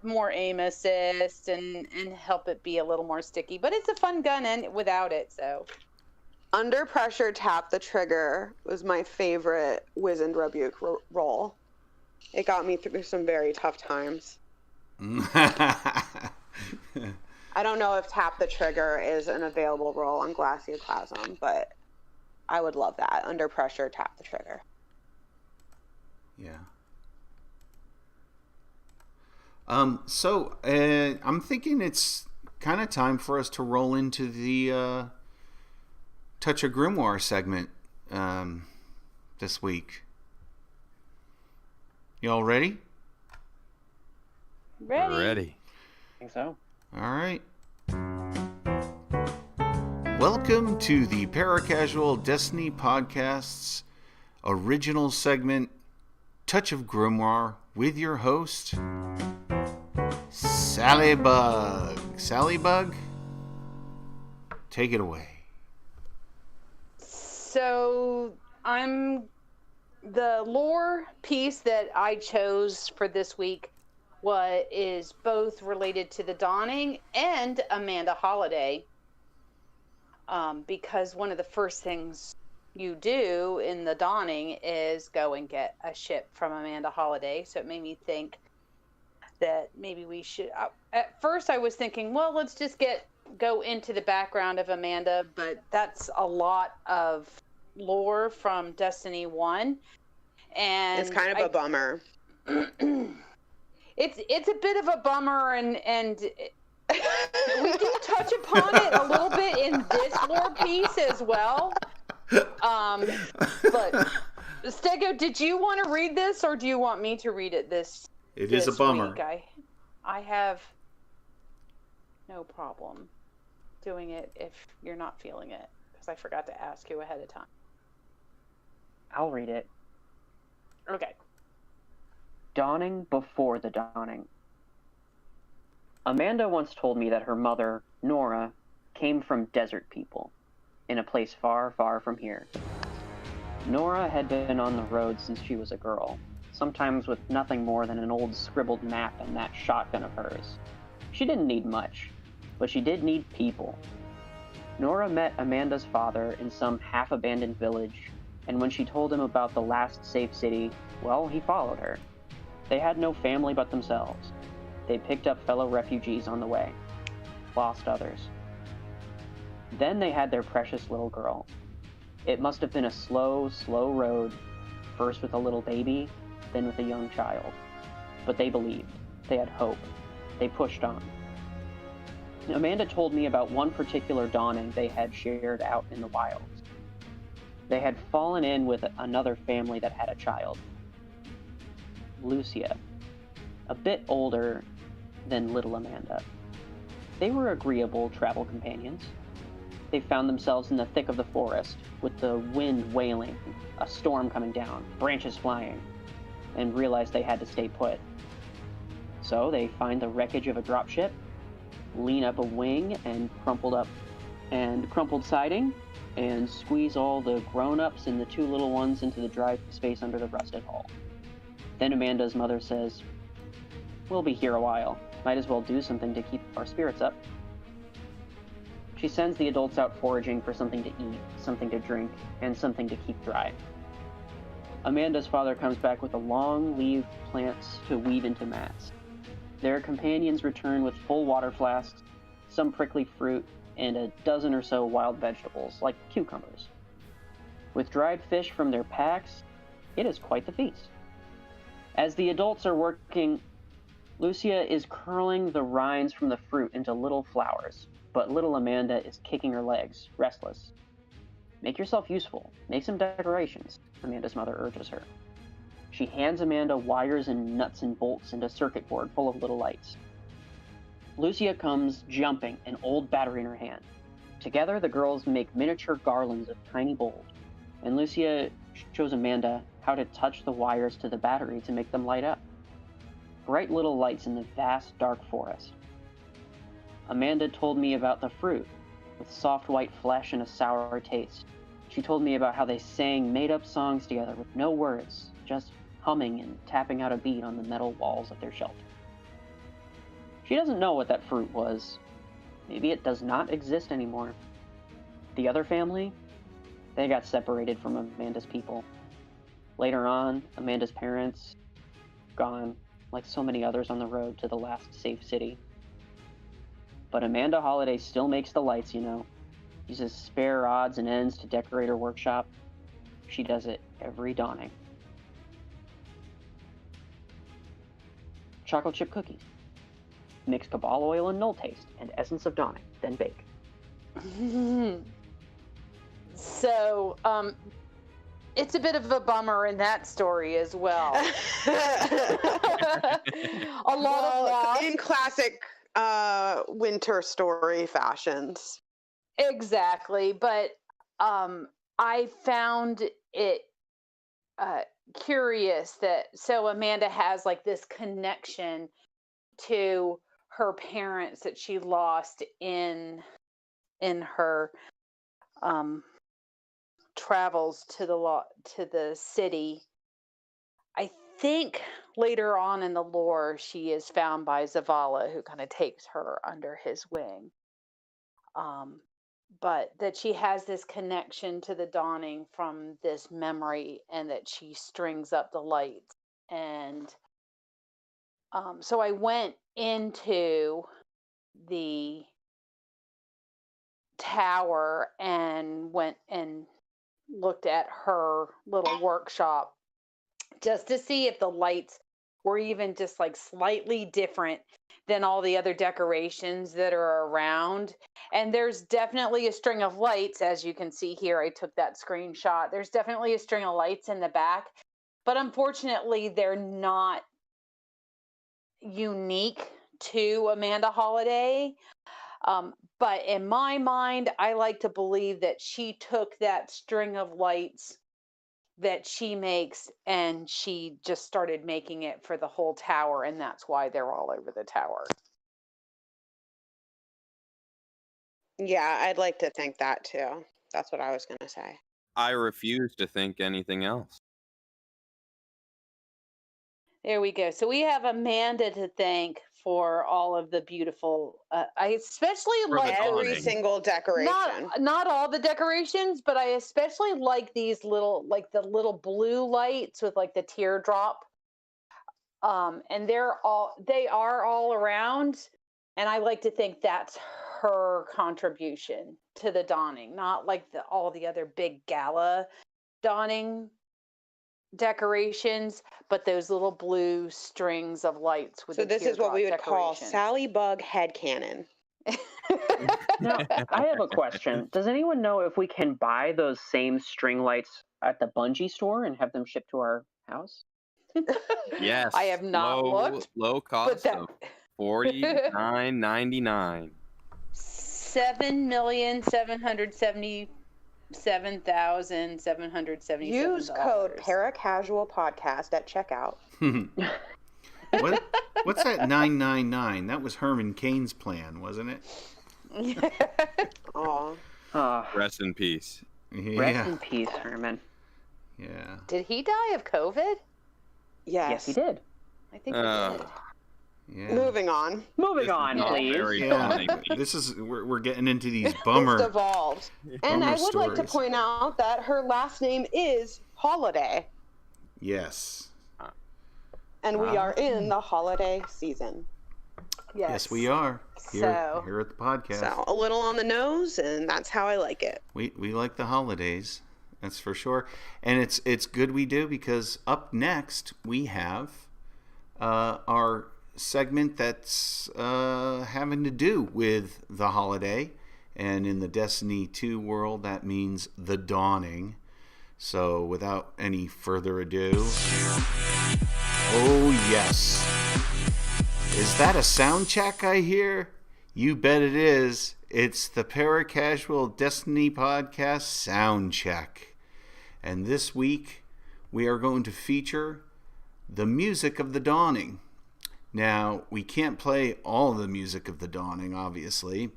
more aim assist and help it be a little more sticky. But it's a fun gun and without it, so. Under pressure, tap the trigger was my favorite Wizened Rebuke roll. It got me through some very tough times. I don't know if tap the trigger is an available roll on Glacioclasm, but I would love that. Under pressure, tap the trigger. Yeah. So I'm thinking it's kind of time for us to roll into the Touch of Grimoire segment this week. You all ready? Ready. I think so. All right. Welcome to the Paracasual Destiny Podcast's original segment, Touch of Grimoire, with your host, Salliebug. Salliebug, take it away. So, the lore piece that I chose for this week is both related to the Dawning and Amanda Holliday. Because one of the first things you do in the Dawning is go and get a ship from Amanda Holliday. So it made me think that maybe we should. At first, I was thinking, well, let's just go into the background of Amanda, but that's a lot of lore from Destiny 1, and It's kind of a bummer. It's a bit of a bummer, and we do touch upon it a little bit in this lore piece as well. But Stego, did you want to read this, or do you want me to read it this? It is a bummer. Week? I have no problem doing it if you're not feeling it, because I forgot to ask you ahead of time. I'll read it. Okay. Dawning before the dawning. Amanda once told me that her mother, Nora, came from desert people, in a place far, far from here. Nora had been on the road since she was a girl, sometimes with nothing more than an old scribbled map and that shotgun of hers. She didn't need much, but she did need people. Nora met Amanda's father in some half-abandoned village, and when she told him about the last safe city, well, he followed her. They had no family but themselves. They picked up fellow refugees on the way, lost others. Then they had their precious little girl. It must have been a slow, slow road, first with a little baby, then with a young child. But they believed. They had hope. They pushed on. Amanda told me about one particular dawning they had shared out in the wilds. They had fallen in with another family that had a child. Lucia, a bit older than little Amanda. They were agreeable travel companions. They found themselves in the thick of the forest, with the wind wailing, a storm coming down, branches flying, and realized they had to stay put. So they find the wreckage of a dropship, lean up a wing and crumpled siding, and squeeze all the grown-ups and the two little ones into the dry space under the rusted hull. Then Amanda's mother says, "We'll be here a while. Might as well do something to keep our spirits up." She sends the adults out foraging for something to eat, something to drink, and something to keep dry. Amanda's father comes back with a long-leaved plants to weave into mats. Their companions return with full water flasks, some prickly fruit, and a dozen or so wild vegetables, like cucumbers. With dried fish from their packs, it is quite the feast. As the adults are working, Lucia is curling the rinds from the fruit into little flowers, but little Amanda is kicking her legs, restless. "Make yourself useful. Make some decorations," Amanda's mother urges her. She hands Amanda wires and nuts and bolts and a circuit board full of little lights. Lucia comes jumping, an old battery in her hand. Together, the girls make miniature garlands of tiny bulbs, and Lucia shows Amanda how to touch the wires to the battery to make them light up. Bright little lights in the vast, dark forest. Amanda told me about the fruit, with soft white flesh and a sour taste. She told me about how they sang made-up songs together with no words, just humming and tapping out a beat on the metal walls of their shelter. She doesn't know what that fruit was. Maybe it does not exist anymore. The other family? They got separated from Amanda's people. Later on, Amanda's parents, gone, like so many others on the road to the last safe city. But Amanda Holliday still makes the lights, you know. Uses spare odds and ends to decorate her workshop. She does it every dawning. Chocolate chip cookies. Mix cabal oil and null taste and essence of dawning, then bake. So, it's a bit of a bummer in that story as well. A lot of loss. In classic winter story fashions. Exactly, but I found it curious that so Amanda has like this connection to her parents that she lost in her travels to the city. I think later on in the lore she is found by Zavala, who kind of takes her under his wing. But that she has this connection to the dawning from this memory, and that she strings up the lights. And so I went into the tower and went and looked at her little workshop just to see if the lights were even just like slightly different than all the other decorations that are around. And there's definitely a string of lights, as you can see here. I took that screenshot. There's definitely a string of lights in the back, but unfortunately they're not unique to Amanda Holliday. But in my mind, I like to believe that she took that string of lights that she makes and she just started making it for the whole tower, and that's why they're all over the tower. Yeah, I'd like to think that too. That's what I was going to say. I refuse to think anything else. There we go. So we have Amanda to thank for all of the beautiful, I especially like every single decoration. Not all the decorations, but I especially like these little, like the little blue lights with like the teardrop. And they are all around. And I like to think that's her contribution to the dawning, not like all the other big gala dawning decorations, but those little blue strings of lights with. So this is what we would call Salliebug headcanon. Now, I have a question. Does anyone know if we can buy those same string lights at the Bungie store and have them shipped to our house? Yes. I have not looked. Low cost of $49.99. 7,777,777. Use code Paracasual Podcast at checkout. What's that 999? That was Herman Cain's plan, wasn't it? Aw. Rest in peace. Yeah. Rest in peace, Herman. Yeah. Did he die of COVID? Yes, he did. I think he did. Yeah. Moving on, please. Yeah. We're getting into these bummer. It's evolved. And I would like to point out that her last name is Holiday. Yes. And we are in the holiday season. Yes, we are. Here at the podcast. So a little on the nose, and that's how I like it. We like the holidays, that's for sure. And it's good we do, because up next we have our segment that's having to do with the holiday, and in the Destiny 2 world that means the dawning. So without any further ado, oh yes, is that a sound check I hear? You bet it is. It's the Paracasual Destiny Podcast sound check, and this week we are going to feature the music of the dawning. Now, we can't play all the music of the dawning, obviously,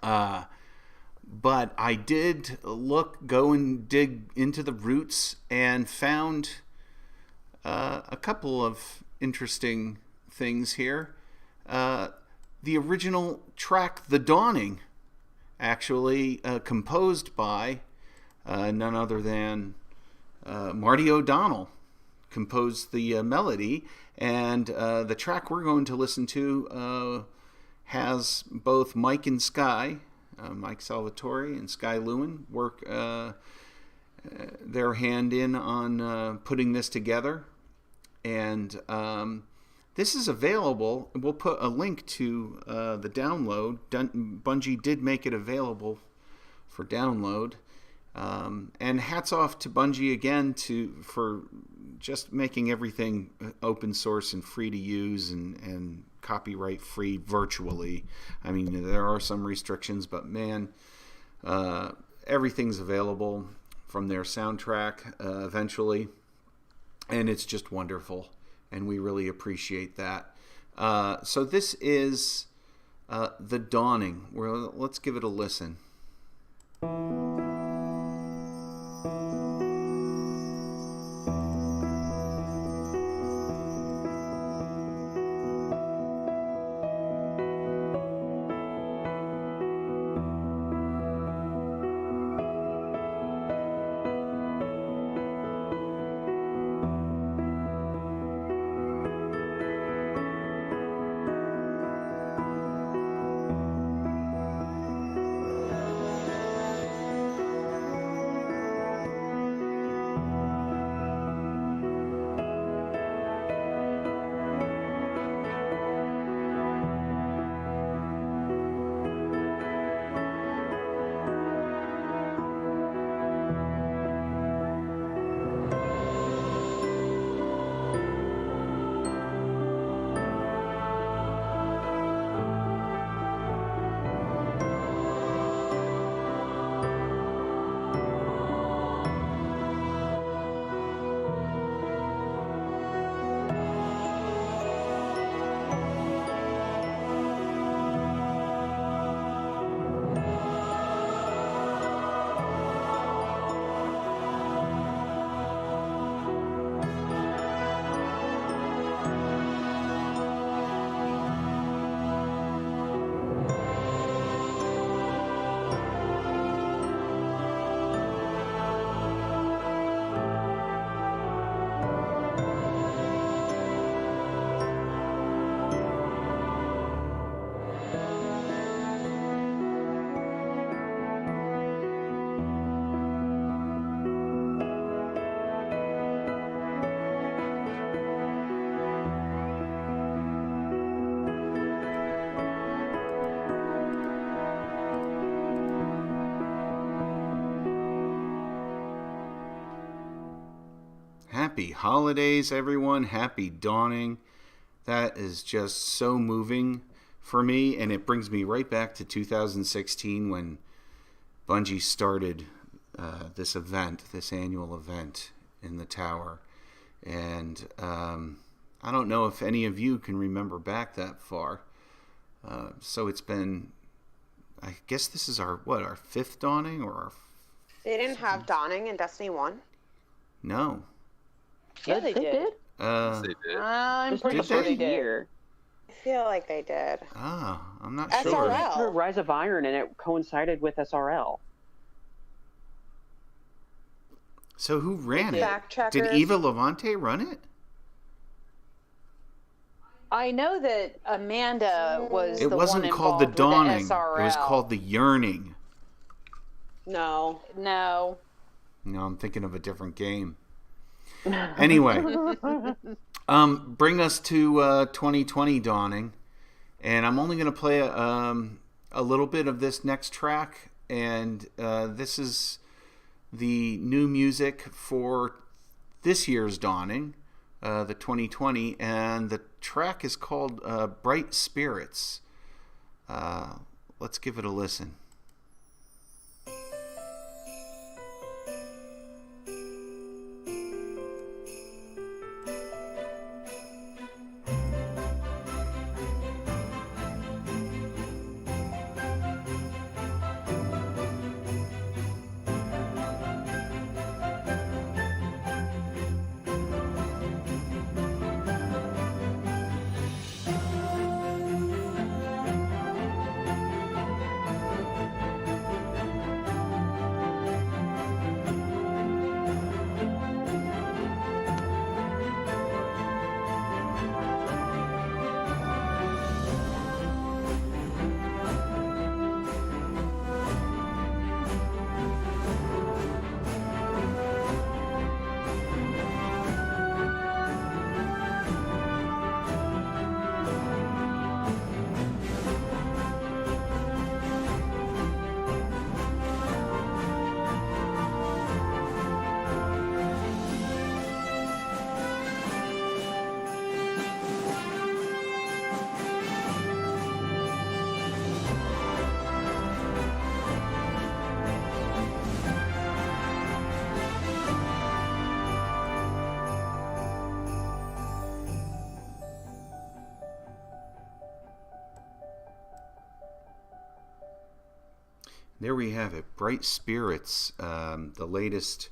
but I did go and dig into the roots and found a couple of interesting things here. The original track, The Dawning, actually composed by none other than Marty O'Donnell, composed the melody. And the track we're going to listen to has both Mike and Sky, Mike Salvatore and Sky Lewin, work their hand in on putting this together. And this is available. We'll put a link to the download. Bungie did make it available for download. And hats off to Bungie again for just making everything open source and free to use and copyright free virtually. I mean, there are some restrictions, but man, everything's available from their soundtrack eventually, and it's just wonderful, and we really appreciate that. So this is The Dawning. Let's give it a listen. Happy holidays, everyone. Happy dawning. That is just so moving for me, and it brings me right back to 2016 when Bungie started this event, this annual event in the tower. And I don't know if any of you can remember back that far. So it's been, I guess this is our fifth dawning or our... They didn't have dawning in Destiny 1? No. Yeah, they did. Yes, they did. I'm pretty Did sure they? they did. Year. I feel like they did. I'm not SRL. sure. Oh. Rise of Iron, and it coincided with SRL. So who ran it? Fact checkers. Did Eva Levante run it? I know that Amanda was It the wasn't one called the involved Dawning. with the SRL. It was called the Yearning. No. No. No, I'm thinking of a different game. Anyway, bring us to 2020 Dawning, and I'm only going to play a little bit of this next track, and this is the new music for this year's Dawning, the 2020, and the track is called Bright Spirits. Let's give it a listen. There we have it. Bright Spirits, the latest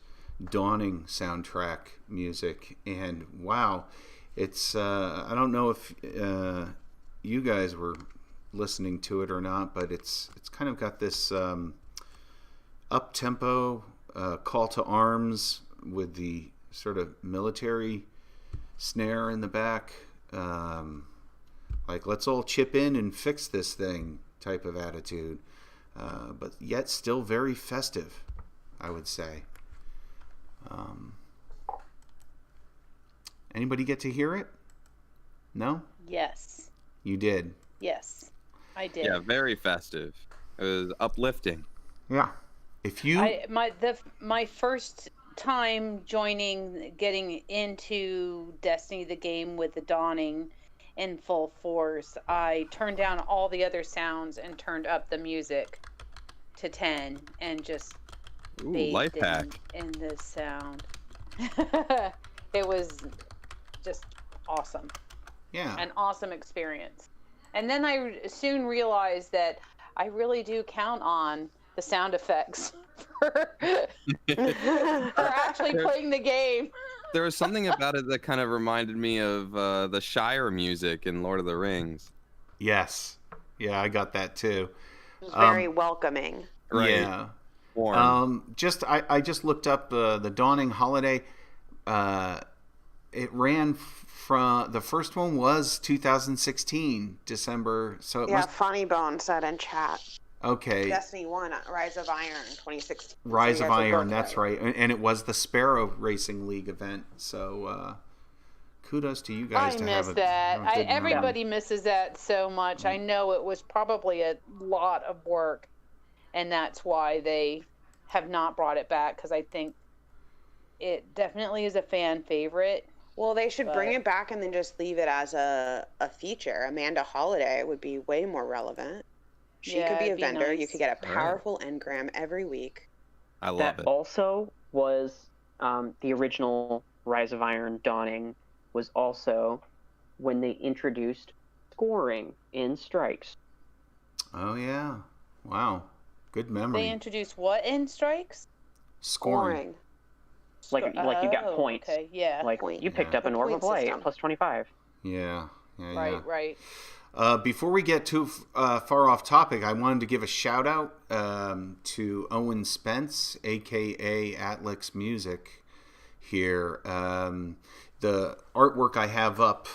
Dawning soundtrack music. And wow, it's, I don't know if you guys were listening to it or not, but it's kind of got this up-tempo call to arms with the sort of military snare in the back. Like, let's all chip in and fix this thing type of attitude. But yet still very festive, I would say. Anybody get to hear it? No? Yes. You did? Yes, I did. Yeah, very festive. It was uplifting. Yeah. If you... My first time getting into Destiny the game with the Dawning in full force, I turned down all the other sounds and turned up the music to 10 and just life hack in the sound. It was just awesome. Yeah. An awesome experience. And then I soon realized that I really do count on the sound effects for actually playing the game. There was something about it that kind of reminded me of the Shire music in Lord of the Rings. Yes. Yeah, I got that too. It was very welcoming. Right. Yeah. Warm. I just looked up the Dawning Holiday. It ran from, the first one was 2016 December. So it must. Funnybone said in chat. Okay. Destiny 1, Rise of Iron, 2016. Rise So of you guys were Iron, both that's right. And it was the Sparrow Racing League event. So kudos to you guys I to miss have that. have a good Everybody misses that so much. I know it was probably a lot of work, and that's why they have not brought it back, because I think it definitely is a fan favorite. Well, they should bring it back and then just leave it as a feature. Amanda Holliday would be way more relevant. She could be a vendor. Nice. You could get a powerful engram every week. I love That it. also was the original Rise of Iron Dawning was also when they introduced scoring in strikes. Oh, yeah. Wow. Good memory. They introduced what in strikes? Scoring. Like you got points. Okay, yeah. Like you picked up an Orb of Light plus 25. Yeah. Right. Before we get too far off topic, I wanted to give a shout out to Owen Spence, aka Atlix Music, here. The artwork I have up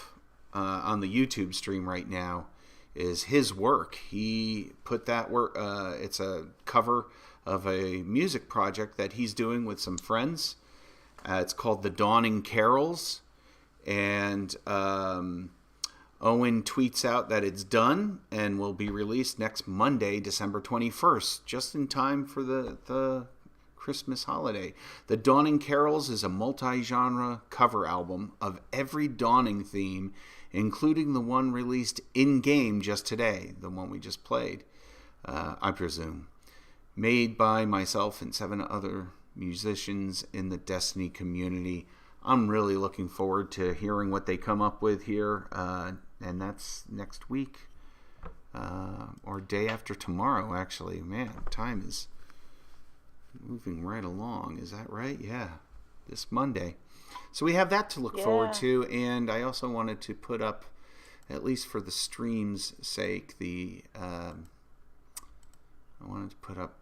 on the YouTube stream right now is his work. He put that work. It's a cover of a music project that he's doing with some friends. It's called The Dawning Carols, and Owen tweets out that it's done and will be released next Monday, December 21st, just in time for the Christmas holiday. The Dawning Carols is a multi-genre cover album of every Dawning theme, including the one released in-game just today, the one we just played, I presume. Made by myself and 7 other musicians in the Destiny community. I'm really looking forward to hearing what they come up with here, and that's next week, or day after tomorrow, actually. Man, time is moving right along. Is that right? Yeah, this Monday. So we have that to look forward to, and I also wanted to put up, at least for the stream's sake, I wanted to put up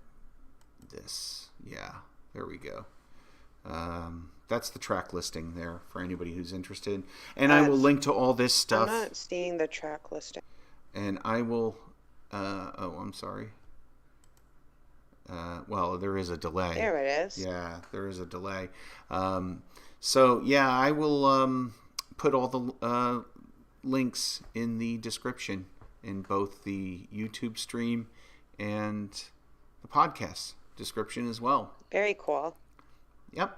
this. Yeah, there we go. That's the track listing there for anybody who's interested. And I will link to all this stuff. I'm not seeing the track listing. And I will... I'm sorry. Well, there is a delay. There it is. Yeah, there is a delay. So, yeah, I will put all the links in the description in both the YouTube stream and the podcast description as well. Very cool. Yep.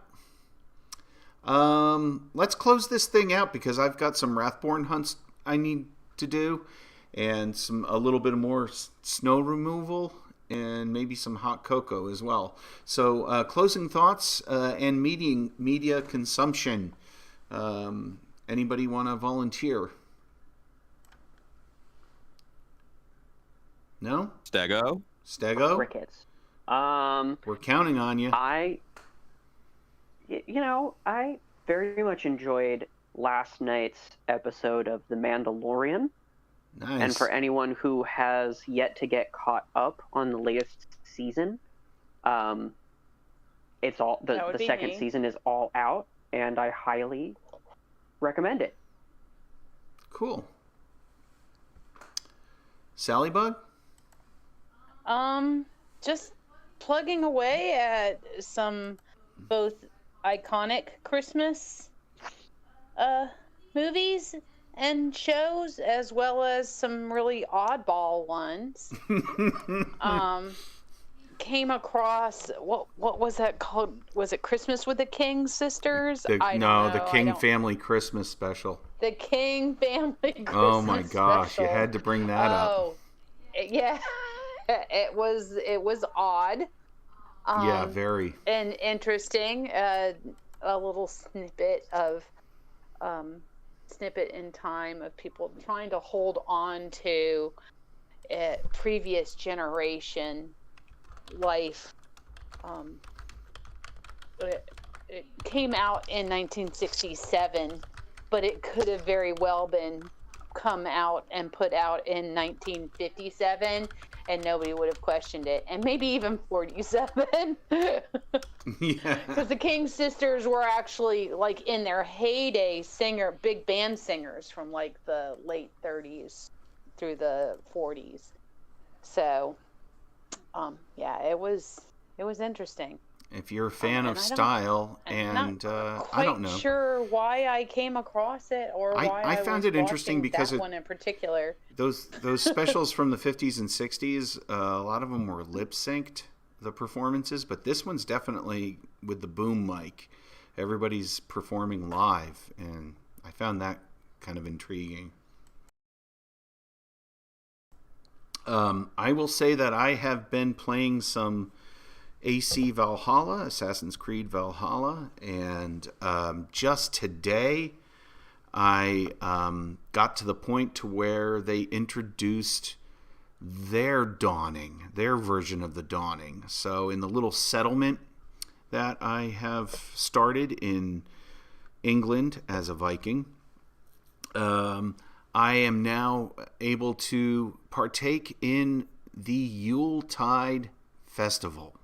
Let's close this thing out because I've got some Wrathborn hunts I need to do, and a little bit more snow removal, and maybe some hot cocoa as well. So closing thoughts and media consumption. Anybody want to volunteer? No? Stego? Stego? Crickets. We're counting on you. I very much enjoyed last night's episode of The Mandalorian. Nice. And for anyone who has yet to get caught up on the latest season, it's all the second season is all out, and I highly recommend it. Cool. Salliebug? Just plugging away at some both iconic Christmas movies and shows, as well as some really oddball ones. Came across what was that called? Was it Christmas with the King Sisters? The King Family Christmas Special. The King Family Christmas Oh my gosh, special. You had to bring that up. Yeah. It was odd. Yeah, very. And interesting. A little snippet in time of people trying to hold on to a previous generation life. It came out in 1967, but it could have very well been come out and put out in 1957, and nobody would have questioned it, and maybe even 47. Yeah, because the King Sisters were actually like in their heyday big band singers from like the late 30s through the 40s. So it was interesting. If you're a fan of style, I don't know. Sure why I came across it or why I found it interesting because that one in particular. Those specials from the 50s and 60s, a lot of them were lip synced, the performances, but this one's definitely with the boom mic. Everybody's performing live, and I found that kind of intriguing. I will say that I have been playing some AC Valhalla, Assassin's Creed Valhalla, and just today I got to the point to where they introduced their version of the Dawning. So in the little settlement that I have started in England as a Viking, I am now able to partake in the Yuletide Festival.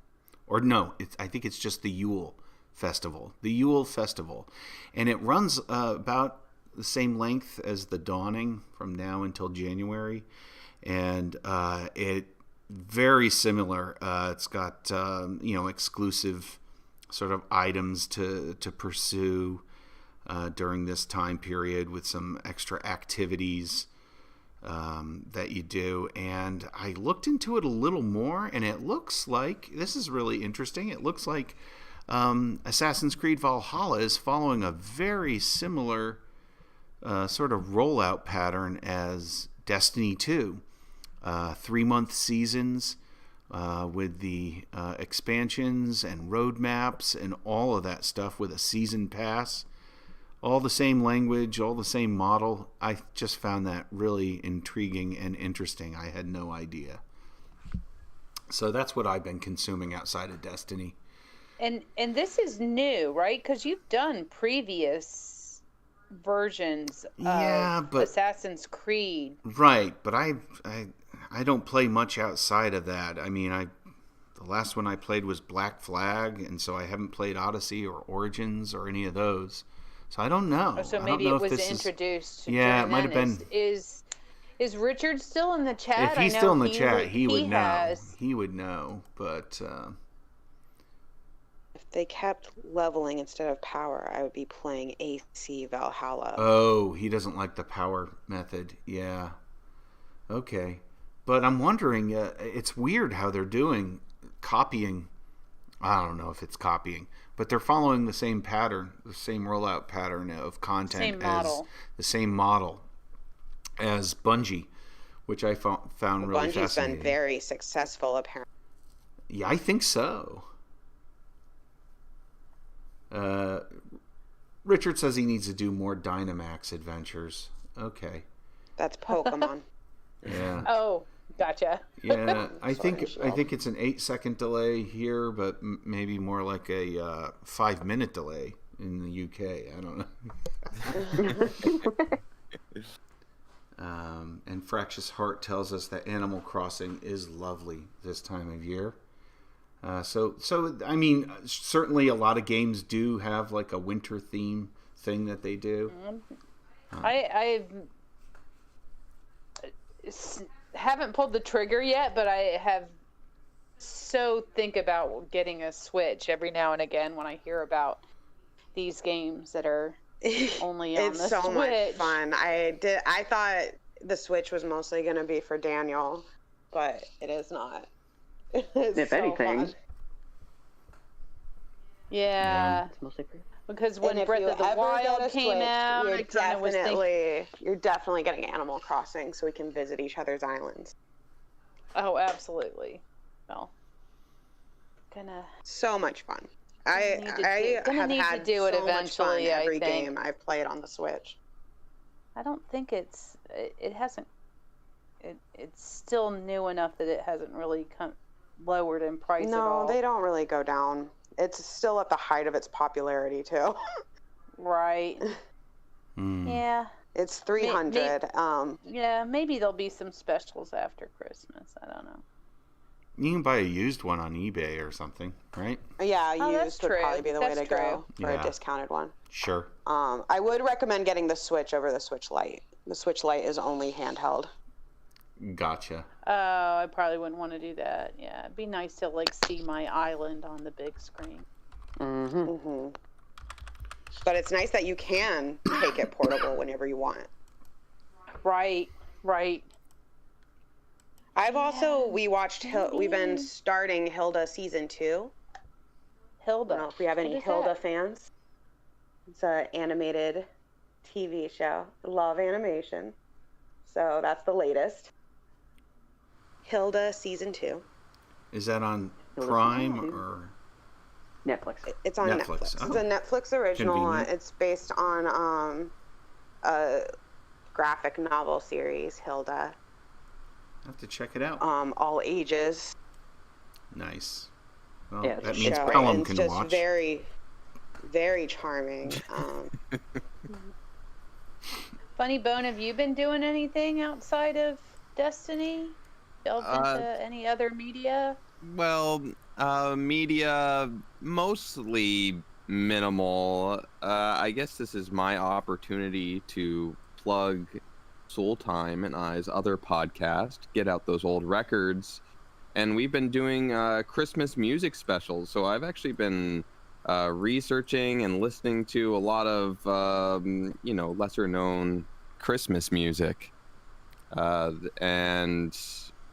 Or no, I think it's just the Yule Festival. The Yule Festival. And it runs about the same length as the Dawning from now until January. And it very similar. It's got exclusive sort of items to pursue during this time period, with some extra activities that you do. And I looked into it a little more, and it looks like, this is really interesting, it looks like Assassin's Creed Valhalla is following a very similar sort of rollout pattern as Destiny 2. 3-month seasons with the expansions and roadmaps and all of that stuff, with a season pass. All the same language, all the same model. I just found that really intriguing and interesting. I had no idea. So that's what I've been consuming outside of Destiny. And this is new, right? Because you've done previous versions of Assassin's Creed. Right, but I don't play much outside of that. I mean, the last one I played was Black Flag, and so I haven't played Odyssey or Origins or any of those. So I don't know. Oh, so maybe it was introduced. Yeah, it might have been. Is Richard still in the chat? If he's still in the chat, he would know. He would know, but if they kept leveling instead of power, I would be playing AC Valhalla. Oh, he doesn't like the power method. Yeah. Okay. But I'm wondering, it's weird how they're copying. I don't know if it's copying, but they're following the same pattern, the same rollout pattern of content the same model as Bungie, which I found really fascinating. Bungie's been very successful, apparently. Yeah, I think so. Richard says he needs to do more Dynamax adventures. Okay. That's Pokemon. Yeah. Oh, Gotcha. Yeah, I think Shield. it's an 8-second delay here, but maybe more like a 5-minute delay in the UK. I don't know. And Fractious Heart tells us that Animal Crossing is lovely this time of year. So I mean, certainly a lot of games do have like a winter theme thing that they do. I haven't pulled the trigger yet, but I have think about getting a Switch every now and again when I hear about these games that are only on the Switch. It's so much fun. I thought the Switch was mostly going to be for Daniel, but it is not. If anything. Fun. Yeah. It's mostly free. Because when And if Breath you of the ever Wild get a came Switch, out, I kind of was thinking, you're definitely getting Animal Crossing so we can visit each other's islands. oh, absolutely. Well, So much fun. I have need had to do it so much fun eventually, I every think. game I've played on the Switch. I don't think it hasn't. It's still new enough that it hasn't really lowered in price at all. No, they don't really go down. It's still at the height of its popularity too. Right. Yeah. It's $300. Yeah, maybe there'll be some specials after Christmas. I don't know. You can buy a used one on eBay or something, right? Yeah, Oh, that's used would true. probably be the way That's to go true. for Yeah. a discounted one. Sure. I would recommend getting the Switch over the Switch Lite. The Switch Lite is only handheld. Gotcha. Oh, I probably wouldn't want to do that. Yeah, it'd be nice to see my island on the big screen. But it's nice that you can take it portable whenever you want. Right. We've been starting Hilda season 2. Hilda. I don't know if we have any What is Hilda that? fans. It's an animated TV show. Love animation. So that's the latest. Hilda season 2. Is that on Hilda Prime season 2. or Netflix. It's on Netflix. Netflix. Oh. It's a Netflix original. Convenient. It's based on a graphic novel series, Hilda. I have to check it out. All ages. Nice. Well, Yeah, it's that a means show. Pelham And it's can just watch. very, very charming. Funnybone, have you been doing anything outside of Destiny? Delved into any other media? Well, media mostly minimal. I guess this is my opportunity to plug Sooltime and I's other podcast, get out those old records. And we've been doing Christmas music specials. So I've actually been researching and listening to a lot of, lesser known Christmas music. And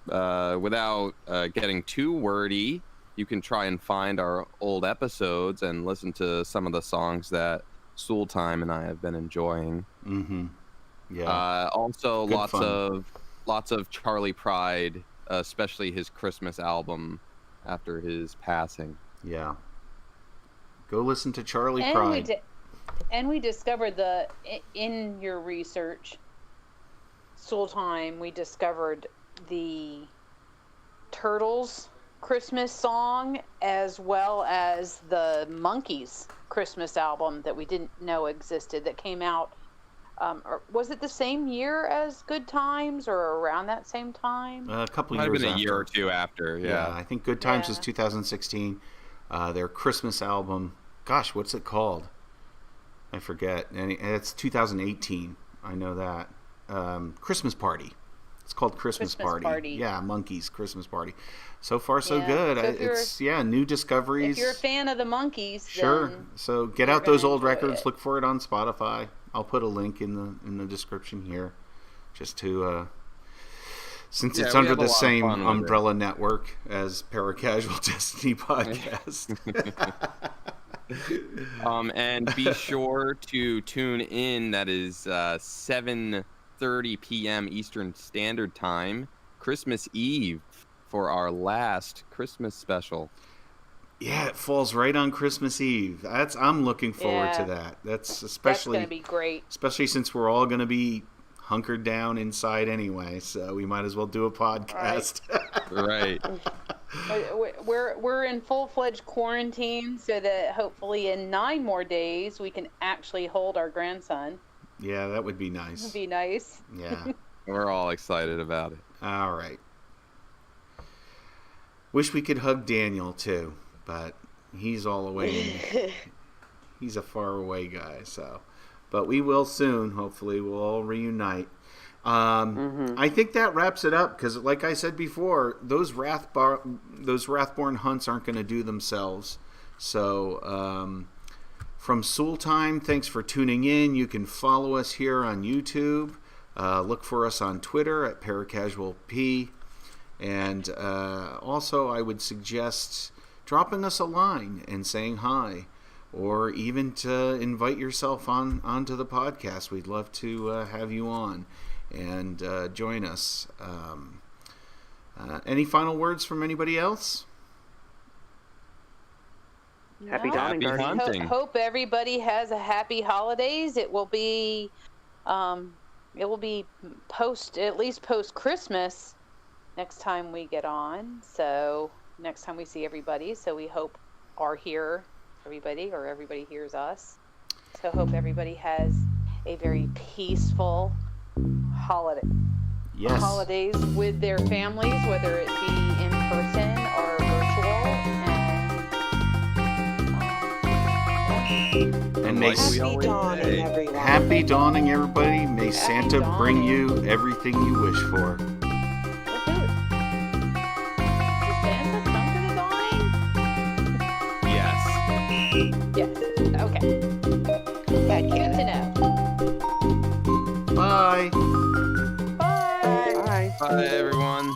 without getting too wordy, you can try and find our old episodes and listen to some of the songs that Sooltime and I have been enjoying. Mm-hmm. Yeah. Also, Good fun. lots of Charlie Pride, especially his Christmas album after his passing. Yeah. Go listen to Charlie And Pride. we discovered in your research, Sooltime, we discovered the Turtles Christmas song as well as the Monkees Christmas album that we didn't know existed that came out. Or was it the same year as Good Times or around that same time? A couple Might have years been a after. year or two after. Yeah, I think Good Times is Yeah. 2016. Their Christmas album, gosh, what's it called? I forget. And it's 2018. I know that. Christmas Party. It's called Christmas Party. Yeah, Monkees Christmas Party. So far, so Yeah. good. So if New discoveries. If you're a fan of the Monkees, Sure. then So get you're out those gonna old enjoy records. it. Look for it on Spotify. I'll put a link in the description here, just to since it's we under have a the lot of same fun with it. umbrella network as Paracasual Destiny Podcast. And be sure to tune in. That is 7:30 p.m. Eastern Standard Time, Christmas Eve, for our last Christmas special. Yeah, it falls right on Christmas Eve. I'm looking forward to Yeah. that. That's that's especially going to be great. especially since we're all going to be hunkered down inside anyway, so we might as well do a podcast. Right. We're in full-fledged quarantine, so that hopefully in 9 more days we can actually hold our grandson. Yeah, that would be nice. Would be nice. Yeah. We're all excited about it. All right. Wish we could hug Daniel too, but he's all away. He's a far away guy, so. But we will soon. Hopefully, we'll all reunite. I think that wraps it up because, like I said before, those Wrathborn hunts aren't going to do themselves. So, from Sooltime, thanks for tuning in. You can follow us here on YouTube. Look for us on Twitter at ParacasualP. And also, I would suggest dropping us a line and saying hi, or even to invite yourself onto the podcast. We'd love to have you on and join us. Any final words from anybody else? Happy dawning, Happy Guardian. hunting. Hope everybody has a happy holidays. It will be post Christmas next time we get on. So next time we see everybody. So we hope everybody hears us. So hope everybody has a very peaceful holiday. Yes. Holidays with their families, whether it be in person or virtual. And may Like we Happy always dawning, say. everyone. happy dawning, everybody. May Santa bring dawning. you everything you wish for. Does Santa come to the dawning? Yes. Yes. Okay. Good to know. Bye. Bye. Bye. Bye, everyone.